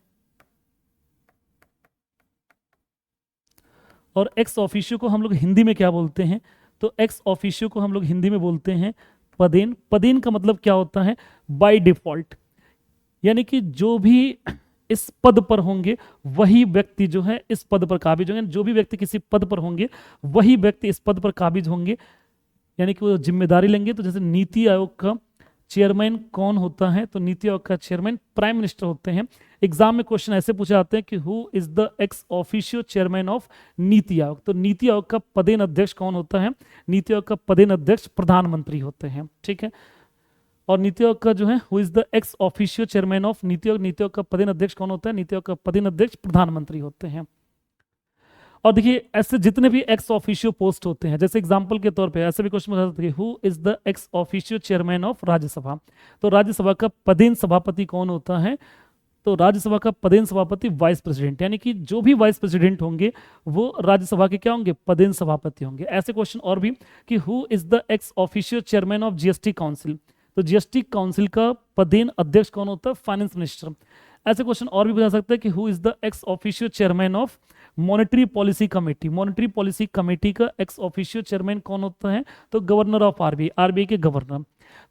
और एक्स ऑफिशियो को हम लोग हिंदी में क्या बोलते हैं? तो एक्स ऑफिशियो को हम लोग हिंदी में बोलते हैं पदेन। पदेन का मतलब क्या होता है? बाय डिफॉल्ट, यानी कि जो भी इस पद पर होंगे वही व्यक्ति जो है इस पद पर काबिज होंगे। जो भी व्यक्ति किसी पद पर होंगे वही व्यक्ति इस पद पर काबिज होंगे, यानी कि वो जिम्मेदारी लेंगे। तो जैसे नीति आयोग का चेयरमैन कौन होता है? तो नीति आयोग का चेयरमैन प्राइम मिनिस्टर होते हैं। एग्जाम में क्वेश्चन ऐसे पूछे जाते हैं कि who is the ex officio chairman of NITI आयोग? तो नीति आयोग का पदेन अध्यक्ष कौन होता है? नीति आयोग का पदेन अध्यक्ष प्रधानमंत्री होते हैं, ठीक है। और नीति आयोग का जो है who is the ex officio chairman of NITI आयोग, नीति आयोग का पदेन अध्यक्ष कौन होता है? नीति आयोग का पदेन अध्यक्ष प्रधानमंत्री होते हैं। और देखिए ऐसे जितने भी एक्स ऑफिशियो पोस्ट होते हैं, जैसे एग्जांपल के तौर पे ऐसे भी क्वेश्चन पूछा जाता है who is the ex officio chairman of Rajya Sabha? तो राज्यसभा का पदेन सभापति कौन होता है? तो राज्यसभा का पदेन सभापति वाइस प्रेसिडेंट, यानी कि जो भी वाइस प्रेसिडेंट होंगे वो राज्यसभा के क्या होंगे? पदेन सभापति होंगे। ऐसे क्वेश्चन और भी कि who is the ex officio chairman of GST council? तो जीएसटी काउंसिल का पदेन अध्यक्ष कौन होता है? Finance minister. ऐसे क्वेश्चन और भी पूछा सकते हैं कि who is the ex officio chairman of monetary policy committee? Monetary policy committee का एक्स ऑफिशियो चेयरमैन कौन होता है? तो गवर्नर ऑफ आरबीआई, आरबीआई के गवर्नर।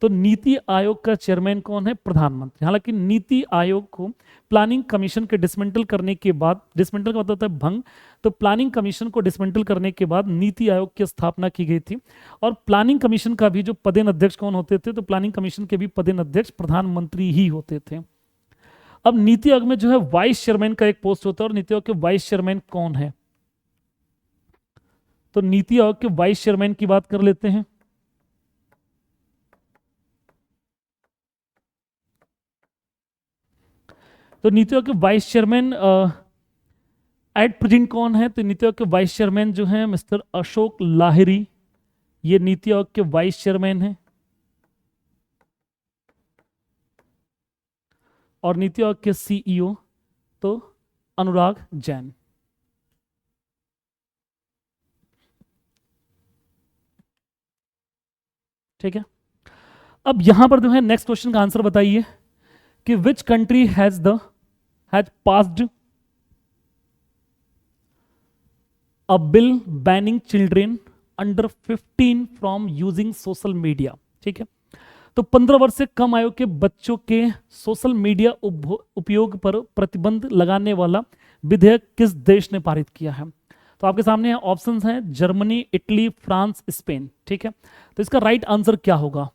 तो नीति आयोग का चेयरमैन कौन है? प्रधानमंत्री। हालांकि नीति आयोग को प्लानिंग कमीशन के डिसमेंटल करने के बाद, डिसमेंटल का मतलब होता है भंग, तो प्लानिंग कमीशन को डिसमेंटल करने के बाद नीति आयोग की स्थापना की गई थी। और प्लानिंग कमीशन का भी जो पदेन अध्यक्ष कौन होते थे? तो प्लानिंग कमीशन के भी पदेन अध्यक्ष प्रधानमंत्री ही होते थे। अब नीति आयोग में जो है वाइस चेयरमैन का एक पोस्ट होता है, और नीति आयोग के वाइस चेयरमैन कौन है? तो नीति आयोग के वाइस चेयरमैन की बात कर लेते हैं। तो नीति आयोग के वाइस चेयरमैन एट प्रेजेंट कौन है? तो नीति आयोग के वाइस चेयरमैन जो है मिस्टर अशोक लाहिरी, ये नीति आयोग के वाइस चेयरमैन हैं। और नीति आयोग के सीईओ तो अनुराग जैन। ठीक है, अब यहां पर जो है नेक्स्ट क्वेश्चन का आंसर बताइए कि which country has passed a bill banning children under 15 from using social media. ठीक है, तो 15 वर्ष से कम आयु के बच्चों के सोशल मीडिया उपयोग पर प्रतिबंध लगाने वाला विधेयक किस देश ने पारित किया है? तो आपके सामने ऑप्शंस हैं जर्मनी, इटली, फ्रांस, स्पेन। ठीक है, तो इसका राइट आंसर क्या होगा?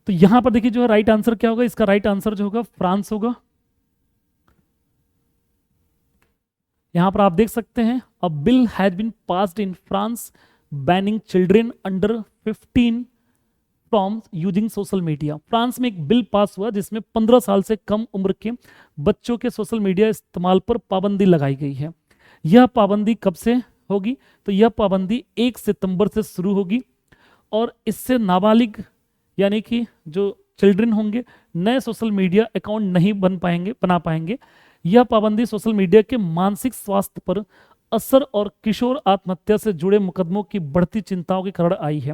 तो यहां पर देखिए जो है राइट आंसर क्या होगा? इसका राइट आंसर जो होगा फ्रांस होगा। यहां पर आप देख सकते हैं a bill has been passed in France banning children under 15 from using social media. France में एक बिल पास हुआ जिसमें 15 साल से कम उम्र के बच्चों के सोशल मीडिया इस्तेमाल पर पाबंदी लगाई गई है। यह पाबंदी कब से होगी? तो यह पाबंदी 1 सितंबर से शुरू होगी और इससे नाबालिग यानी कि जो चिल्ड्रन होंगे नए सोशल मीडिया अकाउंट नहीं बना पाएंगे। यह पाबंदी सोशल मीडिया के मानसिक स्वास्थ्य पर असर और किशोर आत्महत्या से जुड़े मुकदमों की बढ़ती चिंताओं के कारण आई है।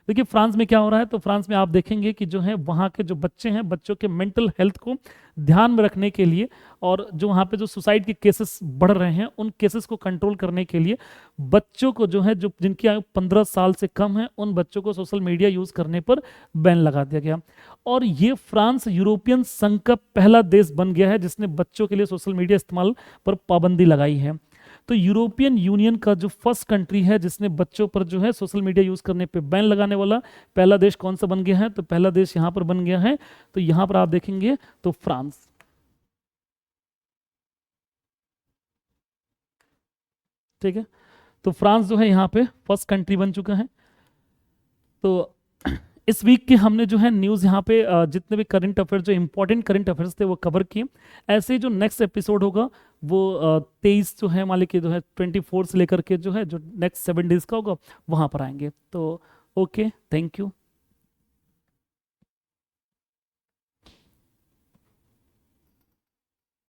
देखिए फ्रांस में क्या हो रहा है, तो फ्रांस में आप देखेंगे कि जो है वहाँ के जो बच्चे हैं, बच्चों के मेंटल हेल्थ को ध्यान में रखने के लिए और जो वहाँ पे जो सुसाइड के केसेस बढ़ रहे हैं उन केसेस को कंट्रोल करने के लिए बच्चों को जो है, जो जिनकी आयु 15 साल से कम है, उन बच्चों को सोशल मीडिया यूज करने पर बैन लगा दिया गया। और ये फ्रांस यूरोपियन संघ का पहला देश बन गया है जिसने बच्चों के लिए सोशल मीडिया इस्तेमाल पर पाबंदी लगाई है। तो यूरोपियन यूनियन का जो फर्स्ट कंट्री है जिसने बच्चों पर जो है सोशल मीडिया यूज करने पे बैन लगाने वाला पहला देश कौन सा बन गया है, तो पहला देश यहाँ पर बन गया है, तो यहाँ पर आप देखेंगे तो फ्रांस। ठीक है, तो फ्रांस जो है यहाँ पे फर्स्ट कंट्री बन चुका है। तो इस वीक के हमने जो है न्यूज़ यहाँ पे जितने भी करंट अफेयर्स, जो इंपॉर्टेंट करंट अफेयर्स थे वो कवर किए। ऐसे ही जो नेक्स्ट एपिसोड होगा वो 23 जो है मान लीजिए जो है 24 से लेकर के जो है जो नेक्स्ट 7 डेज का होगा वहाँ पर आएंगे। तो ओके, थैंक यू।